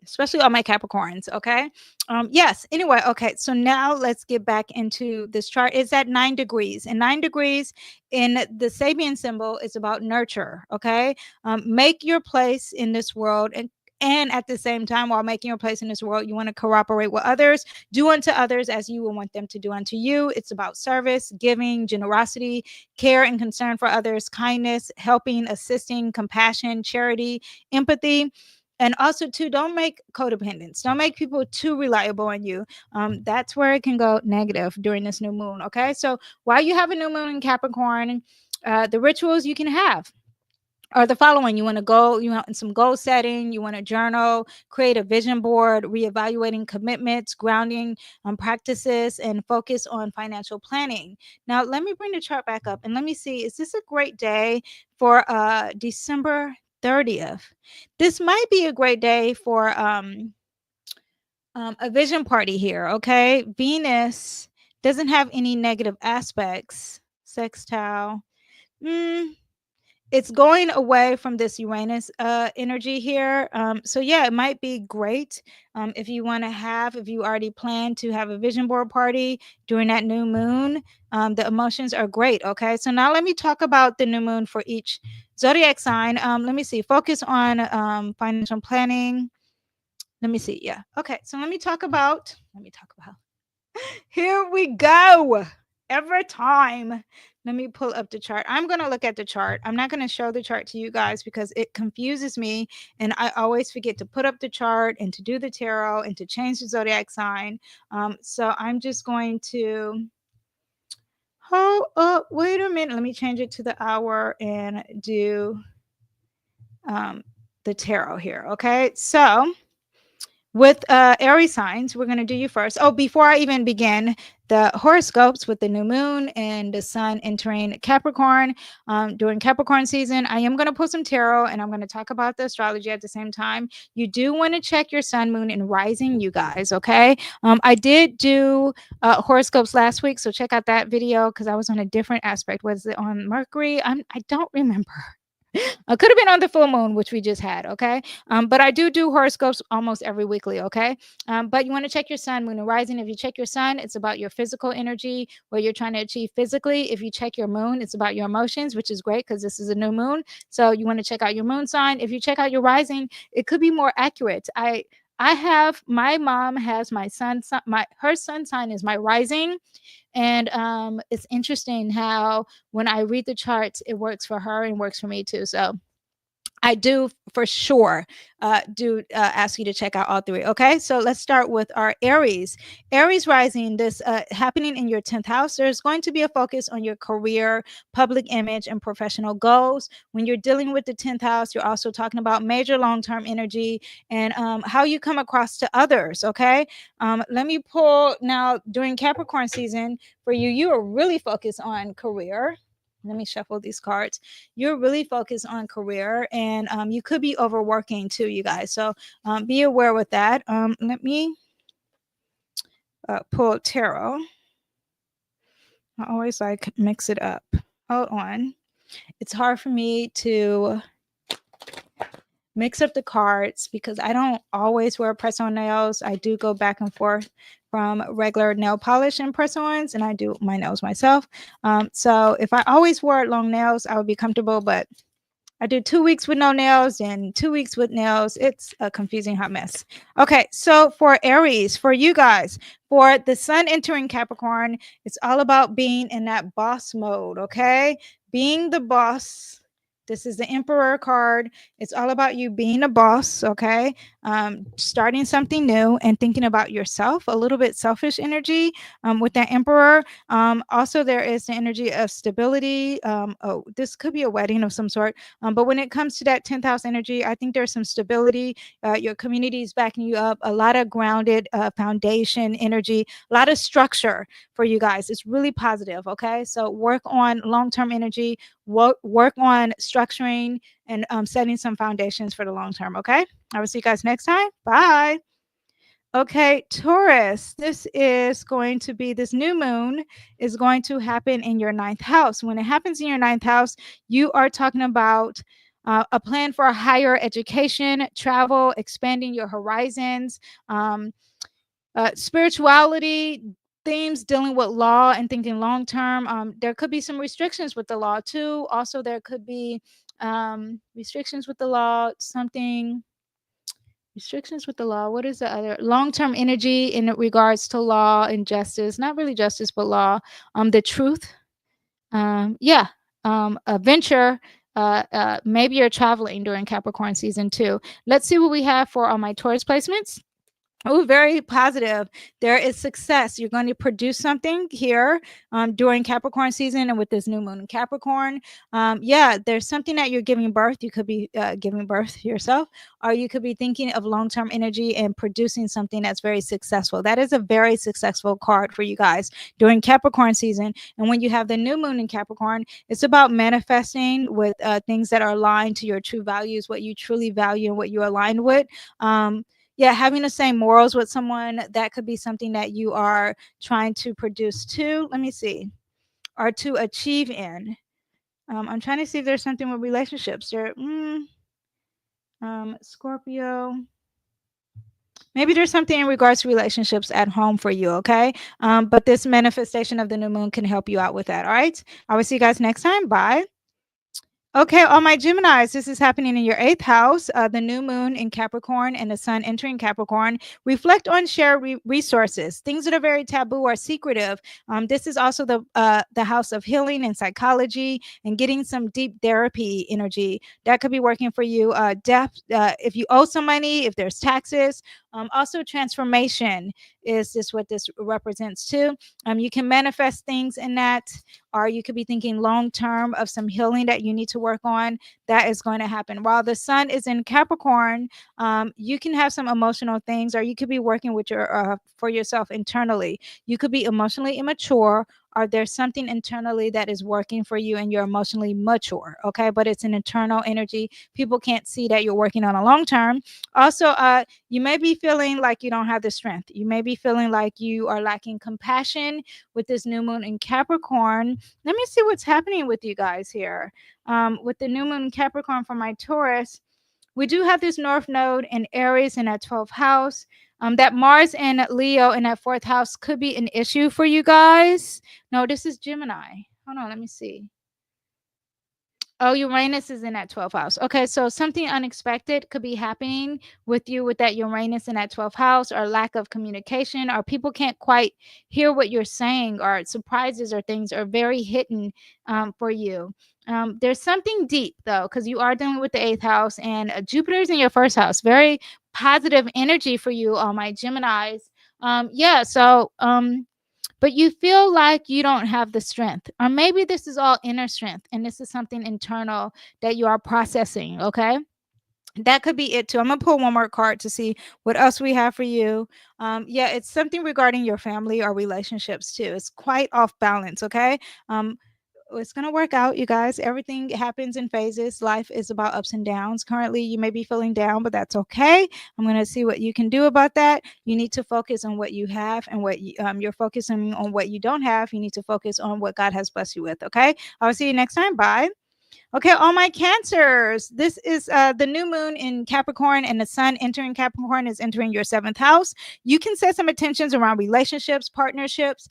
especially on my Capricorns. Okay. Yes. Anyway. Okay. So now let's get back into this chart. It's at 9 degrees, and 9 degrees in the Sabian symbol is about nurture. Okay. Make your place in this world, and at the same time, while making your place in this world, you want to cooperate with others. Do unto others as you will want them to do unto you. It's about service, giving, generosity, care and concern for others, kindness, helping, assisting, compassion, charity, empathy. And also, too, don't make codependence. Don't make people too reliable on you. That's where it can go negative during this new moon. Okay. So while you have a new moon in Capricorn, the rituals you can have are the following. You want some goal setting, you want to journal, create a vision board, reevaluating commitments, grounding practices, and focus on financial planning. Now, let me bring the chart back up and let me see, is this a great day for December 30th? This might be a great day for a vision party here, okay? Venus doesn't have any negative aspects. Sextile. It's going away from this Uranus energy here. So yeah, it might be great if you already plan to have a vision board party during that new moon. The emotions are great. Okay. So now let me talk about the new moon for each zodiac sign. Let me see. Focus on financial planning. Let me see. Yeah. Okay. So let me talk about. Here we go. Every time. Let me pull up the chart. I'm going to look at the chart. I'm not going to show the chart to you guys because it confuses me. And I always forget to put up the chart and to do the tarot and to change the zodiac sign. So I'm just going to. Oh, wait a minute. Let me change it to the hour and do the tarot here. Okay. So with Aries signs, we're going to do you first. Oh, before I even begin, the horoscopes with the new moon and the sun entering Capricorn during Capricorn season, I am going to pull some tarot and I'm going to talk about the astrology at the same time. You do want to check your sun, moon, and rising, you guys, okay? I did do horoscopes last week, so check out that video because I was on a different aspect. Was it on Mercury? I don't remember. I could have been on the full moon, which we just had. Okay. But I do horoscopes almost every weekly. Okay. But you want to check your sun, moon, and rising. If you check your sun, it's about your physical energy, what you're trying to achieve physically. If you check your moon, it's about your emotions, which is great because this is a new moon. So you want to check out your moon sign. If you check out your rising, it could be more accurate. My mom has my sun, her sun sign is my rising. And it's interesting how when I read the charts, it works for her and works for me too. So I do for sure ask you to check out all three. Okay, so let's start with our Aries. Aries rising, this happening in your 10th house. There's going to be a focus on your career, public image, and professional goals. When you're dealing with the 10th house, you're also talking about major long-term energy and how you come across to others. Okay, let me pull now during Capricorn season for you. You are really focused on career. Let me shuffle these cards. You're really focused on career and you could be overworking too, you guys. So be aware with that. Let me pull tarot. I always like mix it up. Hold on. It's hard for me to mix up the cards because I don't always wear press-on nails. I do go back and forth from regular nail polish and press-ons, and I do my nails myself. So if I always wore long nails, I would be comfortable, but I do 2 weeks with no nails and 2 weeks with nails. It's a confusing hot mess. Okay, so for Aries, for you guys, for the sun entering Capricorn, it's all about being in that boss mode, okay? Being the boss. This is the Emperor card. It's all about you being a boss, okay? Starting something new and thinking about yourself, a little bit selfish energy with that Emperor. Also, there is the energy of stability. Oh, this could be a wedding of some sort. But when it comes to that 10th house energy, I think there's some stability. Your community is backing you up, a lot of grounded foundation energy, a lot of structure for you guys. It's really positive. Okay. So work on long term energy, work on structuring and setting some foundations for the long term. Okay. I will see you guys next time. Bye. Okay, Taurus, this new moon is going to happen in your ninth house. When it happens in your ninth house, you are talking about a plan for a higher education, travel, expanding your horizons, spirituality, themes dealing with law and thinking long term. There could be some restrictions with the law too. Also, there could be restrictions with the law, restrictions with the law. What is the other long-term energy in regards to law and justice? Not really justice, but law. The truth. A venture. Maybe you're traveling during Capricorn season too. Let's see what we have for all my Taurus placements. Oh, very positive. There is success. You're going to produce something here during Capricorn season and with this new moon in Capricorn. There's something that you're giving birth. You could be giving birth yourself, or you could be thinking of long-term energy and producing something that's very successful. That is a very successful card for you guys during Capricorn season. And when you have the new moon in Capricorn, it's about manifesting with things that are aligned to your true values, what you truly value and what you're aligned with. Having the same morals with someone, that could be something that you are trying to produce to, let me see, or to achieve in. I'm trying to see if there's something with relationships. Scorpio. Maybe there's something in regards to relationships at home for you, okay? But this manifestation of the new moon can help you out with that, all right? I will see you guys next time. Bye. Okay, all my Geminis, this is happening in your 8th house, the new moon in Capricorn and the sun entering Capricorn. Reflect on shared resources, things that are very taboo or secretive. This is also the house of healing and psychology and getting some deep therapy energy. That could be working for you. If you owe some money, if there's taxes. Also, transformation is this what this represents too. You can manifest things in that, or you could be thinking long term of some healing that you need to work on. That is going to happen. While the sun is in Capricorn, you can have some emotional things, or you could be working with for yourself internally. You could be emotionally immature, or there's something internally that is working for you and you're emotionally mature, okay? But it's an internal energy. People can't see that you're working on a long term. Also, you may be feeling like you don't have the strength. You may be feeling like you are lacking compassion with this new moon in Capricorn. Let me see what's happening with you guys here. With the new moon in Capricorn for my Taurus, we do have this North Node in Aries in that 12th house. That Mars and Leo in that 4th house could be an issue for you guys. No, this is Gemini. Hold on, let me see. Oh, Uranus is in that 12th house. Okay, so something unexpected could be happening with you with that Uranus in that 12th house, or lack of communication, or people can't quite hear what you're saying, or surprises or things are very hidden for you. There's something deep though, because you are dealing with the 8th house, and Jupiter's in your 1st house. Very positive energy for you, all my Geminis. But you feel like you don't have the strength, or maybe this is all inner strength and this is something internal that you are processing. Okay, that could be it too. I'm gonna pull one more card to see what else we have for you. It's something regarding your family or relationships too. It's quite off balance. Okay. It's going to work out, you guys. Everything happens in phases. Life is about ups and downs. Currently, you may be feeling down, but that's okay. I'm going to see what you can do about that. You need to focus on what you have, and what you're focusing on what you don't have. You need to focus on what God has blessed you with. Okay. I'll see you next time. Bye. Okay, all my Cancers. This is the new moon in Capricorn, and the sun entering Capricorn is entering your seventh house. You can set some intentions around relationships, partnerships.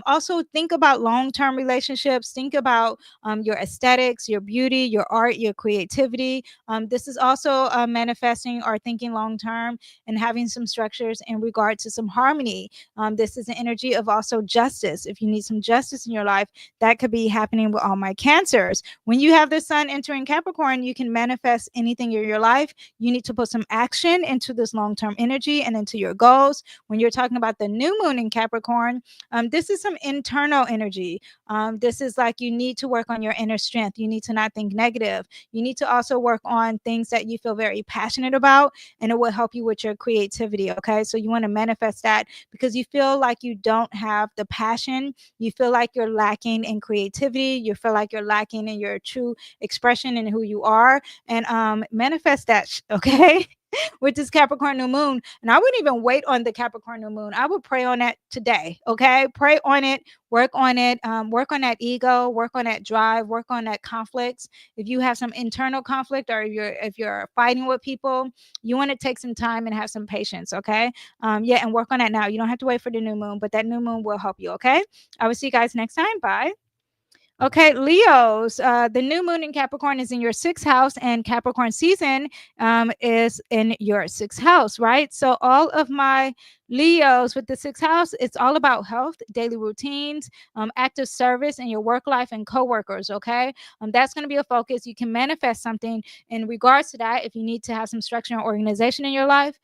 Also, think about long term relationships. Think about your aesthetics, your beauty, your art, your creativity. This is also manifesting or thinking long term and having some structures in regard to some harmony. This is an energy of also justice. If you need some justice in your life, that could be happening with all my Cancers. When you have the sun entering Capricorn, you can manifest anything in your life. You need to put some action into this long term energy and into your goals. When you're talking about the new moon in Capricorn, this is some internal energy. This is like you need to work on your inner strength. You need to not think negative. You need to also work on things that you feel very passionate about, and it will help you with your creativity. Okay. So you want to manifest that because you feel like you don't have the passion. You feel like you're lacking in creativity. You feel like you're lacking in your true expression and who you are, and manifest that. Okay. With this Capricorn new moon. And I wouldn't even wait on the Capricorn new moon. I would pray on that today. Okay. Pray on it, work on it, work on that ego, work on that drive, work on that conflicts. If you have some internal conflict, or if you're fighting with people, you want to take some time and have some patience. Okay. Yeah, and work on that now. You don't have to wait for the new moon, but that new moon will help you. Okay. I will see you guys next time. Bye. Okay, Leos, the new moon in Capricorn is in your sixth house, and Capricorn season is in your sixth house, right? So, all of my Leos with the sixth house, it's all about health, daily routines, active service in your work life, and coworkers, okay? That's going to be a focus. You can manifest something in regards to that if you need to have some structure and organization in your life.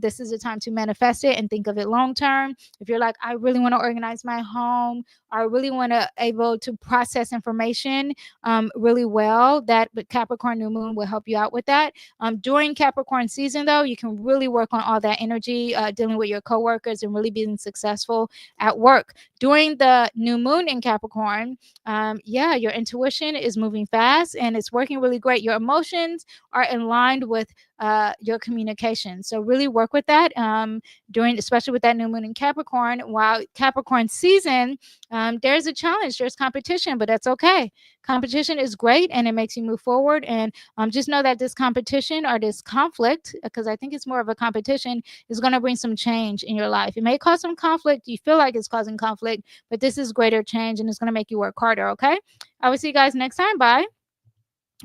This is the time to manifest it and think of it long term. If you're like, I really want to organize my home, I really want to able to process information really well, that but Capricorn new moon will help you out with that. During Capricorn season, though, you can really work on all that energy, dealing with your coworkers and really being successful at work. During the new moon in Capricorn, yeah, your intuition is moving fast and it's working really great. Your emotions are in line with your communication. So really work with that during, especially with that new moon in Capricorn. While Capricorn season, there's a challenge, there's competition, but that's okay. Competition is great and it makes you move forward. And just know that this competition or this conflict, because I think it's more of a competition, is going to bring some change in your life. It may cause some conflict. You feel like it's causing conflict, but this is greater change and it's going to make you work harder. Okay. I will see you guys next time. Bye.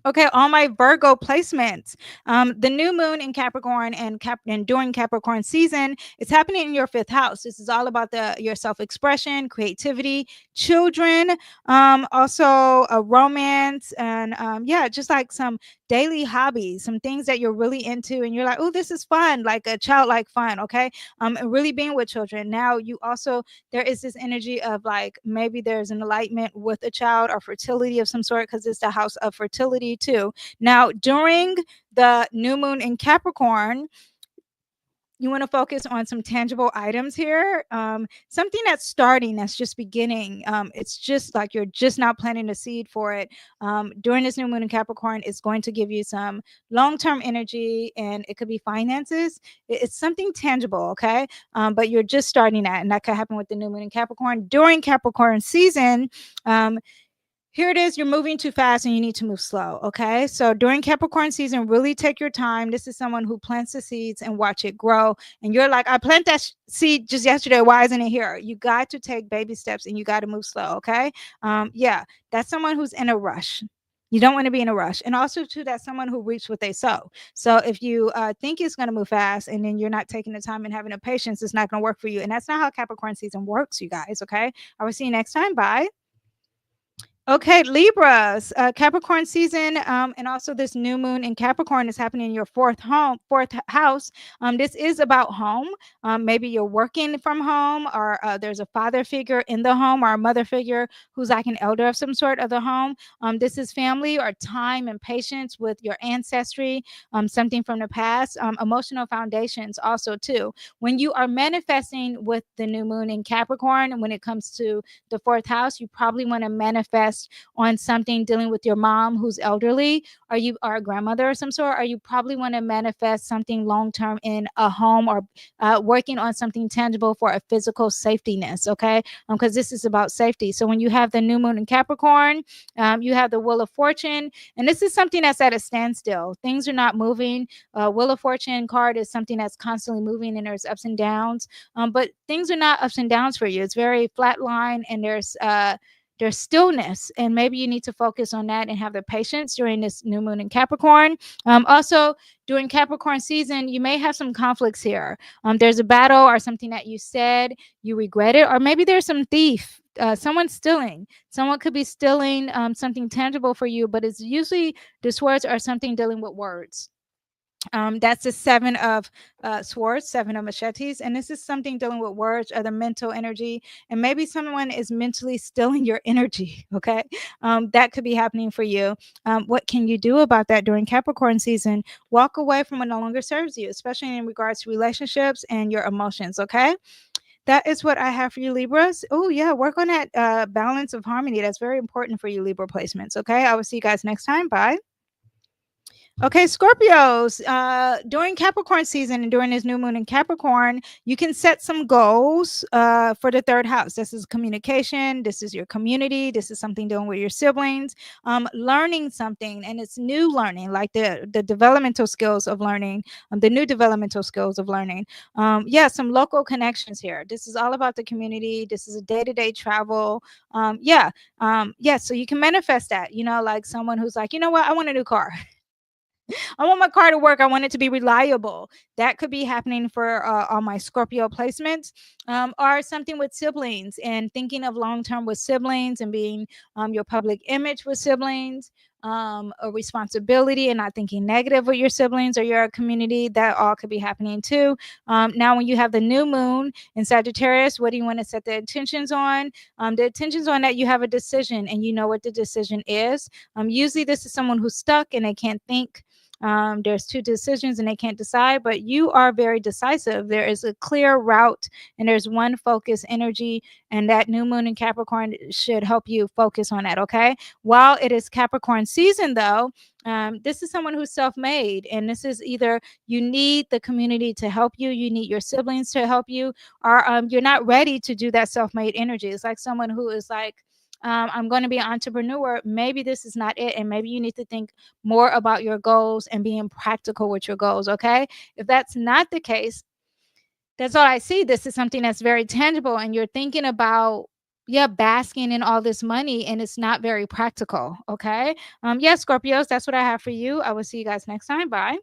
Okay, all my Virgo placements. The new moon in Capricorn and during Capricorn season, it's happening in your fifth house. This is all about your self-expression, creativity, children, also a romance, and yeah, just like some daily hobbies, some things that you're really into, and you're like, oh, this is fun, like a childlike fun. Okay, and really being with children. Now, you also there is this energy of like maybe there's an enlightenment with a child or fertility of some sort because it's the house of fertility too. Now, during the new moon in Capricorn, you want to focus on some tangible items here, something that's starting, that's just beginning. It's just like you're just now planting a seed for it. During this new moon in Capricorn, it's going to give you some long-term energy, and it could be finances. It's something tangible, okay? But you're just starting that, and that could happen with the new moon in Capricorn. During Capricorn season, here it is, you're moving too fast and you need to move slow. Okay. So during Capricorn season, really take your time. This is someone who plants the seeds and watch it grow. And you're like, I planted that seed just yesterday. Why isn't it here? You got to take baby steps and you got to move slow. Okay. Yeah. That's someone who's in a rush. You don't want to be in a rush. And also, too, that's someone who reaps what they sow. So if you think it's going to move fast and then you're not taking the time and having the patience, it's not going to work for you. And that's not how Capricorn season works, you guys. Okay. I will see you next time. Bye. Okay, Libras, Capricorn season, and also this new moon in Capricorn is happening in your fourth house. This is about home. Maybe you're working from home, or there's a father figure in the home, or a mother figure who's like an elder of some sort of the home. This is family or time and patience with your ancestry, something from the past, emotional foundations also too. When you are manifesting with the new moon in Capricorn, and when it comes to the fourth house, you probably want to manifest manifest on something dealing with your mom who's elderly, or you are a grandmother of some sort, or you probably want to manifest something long term in a home, or working on something tangible for a physical safetyness, okay? Because this is about safety. So when you have the new moon in Capricorn, you have the Wheel of Fortune, and this is something that's at a standstill. Things are not moving. Wheel of Fortune card is something that's constantly moving, and there's ups and downs. But things are not ups and downs for you. It's very flat line, and there's stillness, and maybe you need to focus on that and have the patience during this new moon in Capricorn. Also, during Capricorn season, you may have some conflicts here. There's a battle or something that you said, you regret it, or maybe there's some thief. Someone's stealing. Someone could be stealing something tangible for you, but it's usually this words or something dealing with words. That's the Seven of Swords, Seven of Machetes, and this is something dealing with words or the mental energy, and maybe someone is mentally stealing your energy. Okay, that could be happening for you. What can you do about that during Capricorn season? Walk away from what no longer serves you, especially in regards to relationships and your emotions. Okay. That is what I have for you, Libras. Oh, yeah, work on that balance of harmony. That's very important for you, Libra placements. Okay, I will see you guys next time. Bye. Okay, Scorpios, during Capricorn season and during this new moon in Capricorn, you can set some goals for the third house. This is communication. This is your community. This is something doing with your siblings, learning something, and it's new learning, like the developmental skills of learning, the new developmental skills of learning. Yeah, some local connections here. This is all about the community. This is a day-to-day travel. Yeah, so you can manifest that, like someone who's like, you know what, I want a new car. I want my car to work. I want it to be reliable. That could be happening for all my Scorpio placements, or something with siblings and thinking of long term with siblings and being your public image with siblings, a responsibility and not thinking negative with your siblings or your community. That all could be happening too. Now, when you have the new moon in Sagittarius, what do you want to set the intentions on? The intentions on that you have a decision and you know what the decision is. Usually, this is someone who's stuck and they can't think. There's two decisions and they can't decide, but you are very decisive. There is a clear route and there's one focus energy, and that new moon in Capricorn should help you focus on that. Okay, while it is Capricorn season though, this is someone who's self-made, and this is either you need the community to help you, you need your siblings to help you, or you're not ready to do that self-made energy. It's like someone who is like, I'm going to be an entrepreneur. Maybe this is not it. And maybe you need to think more about your goals and being practical with your goals. Okay. If that's not the case, that's all I see. This is something that's very tangible, and you're thinking about, yeah, basking in all this money, and it's not very practical. Okay. Scorpios, that's what I have for you. I will see you guys next time. Bye.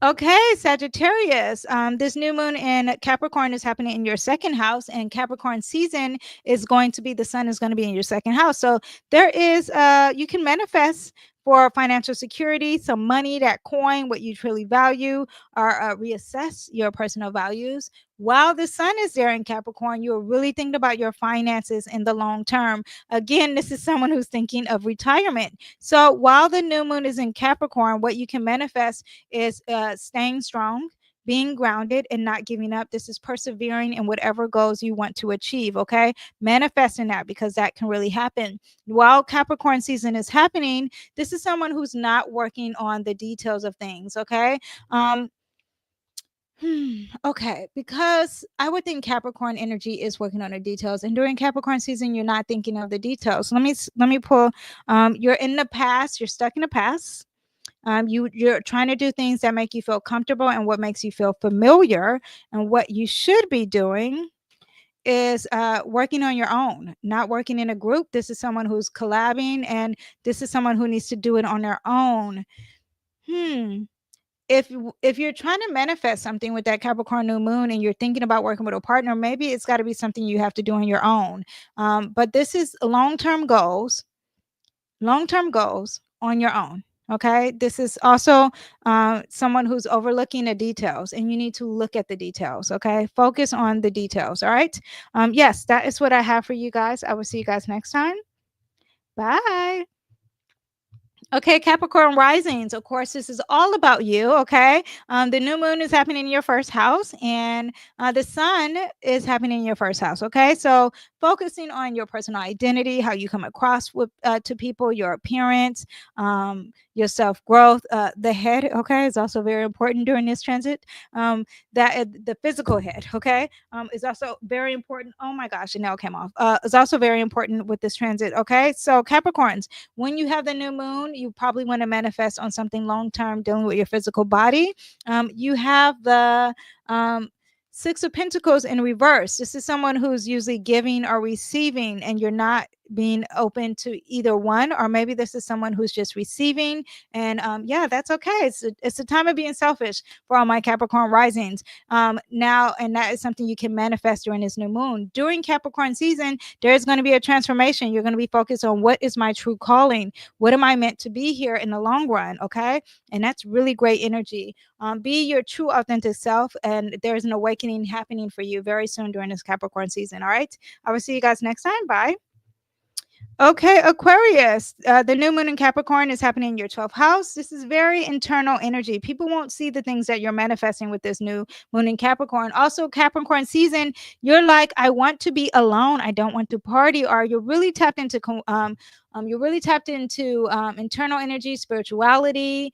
Okay, Sagittarius. This new moon in Capricorn is happening in your second house, and Capricorn season is going to be, the sun is going to be in your second house. So there is, you can manifest for financial security, some money, that coin, what you truly value, or reassess your personal values. While the sun is there in Capricorn, you're really thinking about your finances in the long term. Again, this is someone who's thinking of retirement. So while the new moon is in Capricorn, what you can manifest is staying strong, being grounded, and not giving up. This is persevering in whatever goals you want to achieve. Okay, manifesting that, because that can really happen. While Capricorn season is happening, this is someone who's not working on the details of things. Okay. Okay, because I would think Capricorn energy is working on the details, and during Capricorn season, you're not thinking of the details. Let me pull. You're in the past. You're stuck in the past. You're trying to do things that make you feel comfortable and what makes you feel familiar. And what you should be doing is working on your own, not working in a group. This is someone who's collabing, and this is someone who needs to do it on their own. If you're trying to manifest something with that Capricorn new moon and you're thinking about working with a partner, maybe it's got to be something you have to do on your own. But this is long-term goals on your own. Okay, this is also someone who's overlooking the details, and you need to look at the details. Okay, focus on the details. All right. Yes, that is what I have for you guys. I will see you guys next time. Bye. Okay, Capricorn risings. Of course, this is all about you. Okay. The new moon is happening in your first house, and the sun is happening in your first house. Okay. So, focusing on your personal identity, how you come across with to people, your appearance, your self growth. The head, okay, is also very important during this transit. The physical head, okay, is also very important. Oh my gosh, it now came off. Is also very important with this transit. Okay. So, Capricorns, when you have the new moon, you probably want to manifest on something long term dealing with your physical body. You have the Six of Pentacles in reverse. This is someone who's usually giving or receiving, and you're not being open to either one, or maybe this is someone who's just receiving. And yeah, that's okay. It's a time of being selfish for all my Capricorn risings. Now, and that is something you can manifest during this new moon. During Capricorn season, there's going to be a transformation. You're going to be focused on what is my true calling? What am I meant to be here in the long run? Okay. And that's really great energy. Be your true authentic self, and there's an awakening happening for you very soon during this Capricorn season. All right. I will see you guys next time. Bye. Okay, Aquarius, the new moon in Capricorn is happening in your 12th house. This is very internal energy. People won't see the things that you're manifesting with this new moon in Capricorn. Also, Capricorn season, you're like, I want to be alone. I don't want to party. Or you're really tapped into internal energy, spirituality,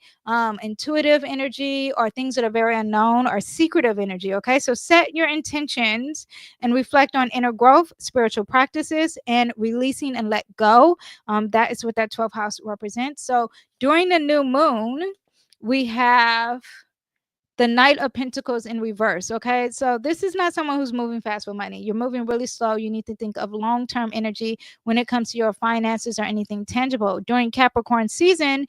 intuitive energy, or things that are very unknown, or secretive energy. Okay, so set your intentions and reflect on inner growth, spiritual practices, and releasing and let go. That is what that 12th house represents. So during the new moon, we have the Knight of Pentacles in reverse. Okay. So this is not someone who's moving fast with money. You're moving really slow. You need to think of long term energy when it comes to your finances or anything tangible. During Capricorn season,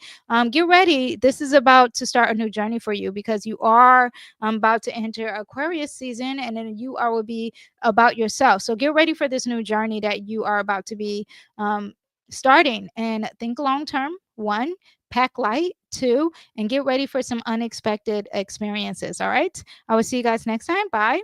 get ready. This is about to start a new journey for you, because you are about to enter Aquarius season, and then will be about yourself. So get ready for this new journey that you are about to be starting, and think long term. One, pack light. Two, and get ready for some unexpected experiences. All right. I will see you guys next time. Bye.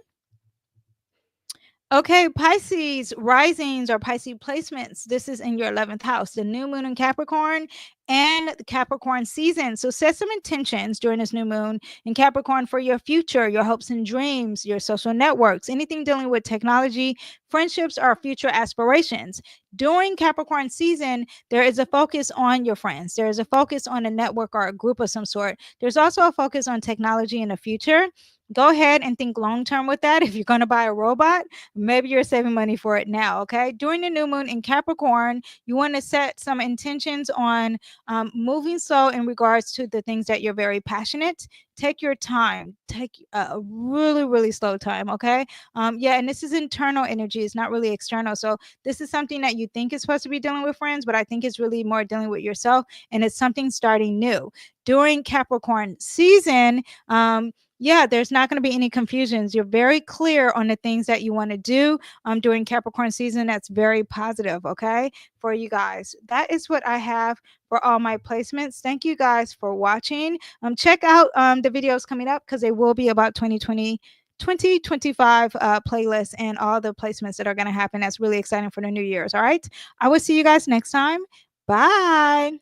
Okay, Pisces risings or Pisces placements. This is in your 11th house, the new moon in Capricorn and the Capricorn season. So set some intentions during this new moon in Capricorn for your future, your hopes and dreams, your social networks, anything dealing with technology, friendships, or future aspirations. During Capricorn season, there is a focus on your friends. There is a focus on a network or a group of some sort. There's also a focus on technology in the future. Go ahead and think long term with that. If you're going to buy a robot, maybe you're saving money for it now. Okay. During the new moon in Capricorn, you want to set some intentions on moving slow in regards to the things that you're very passionate. Take your time. Take a really, really slow time. Okay. Yeah. And this is internal energy. It's not really external. So this is something that you think is supposed to be dealing with friends, but I think it's really more dealing with yourself. And it's something starting new. During Capricorn season, yeah, there's not going to be any confusions. You're very clear on the things that you want to do during Capricorn season. That's very positive, okay, for you guys. That is what I have for all my placements. Thank you guys for watching. Check out the videos coming up, because they will be about 2025 playlists and all the placements that are going to happen. That's really exciting for the New Year's. All right. I will see you guys next time. Bye.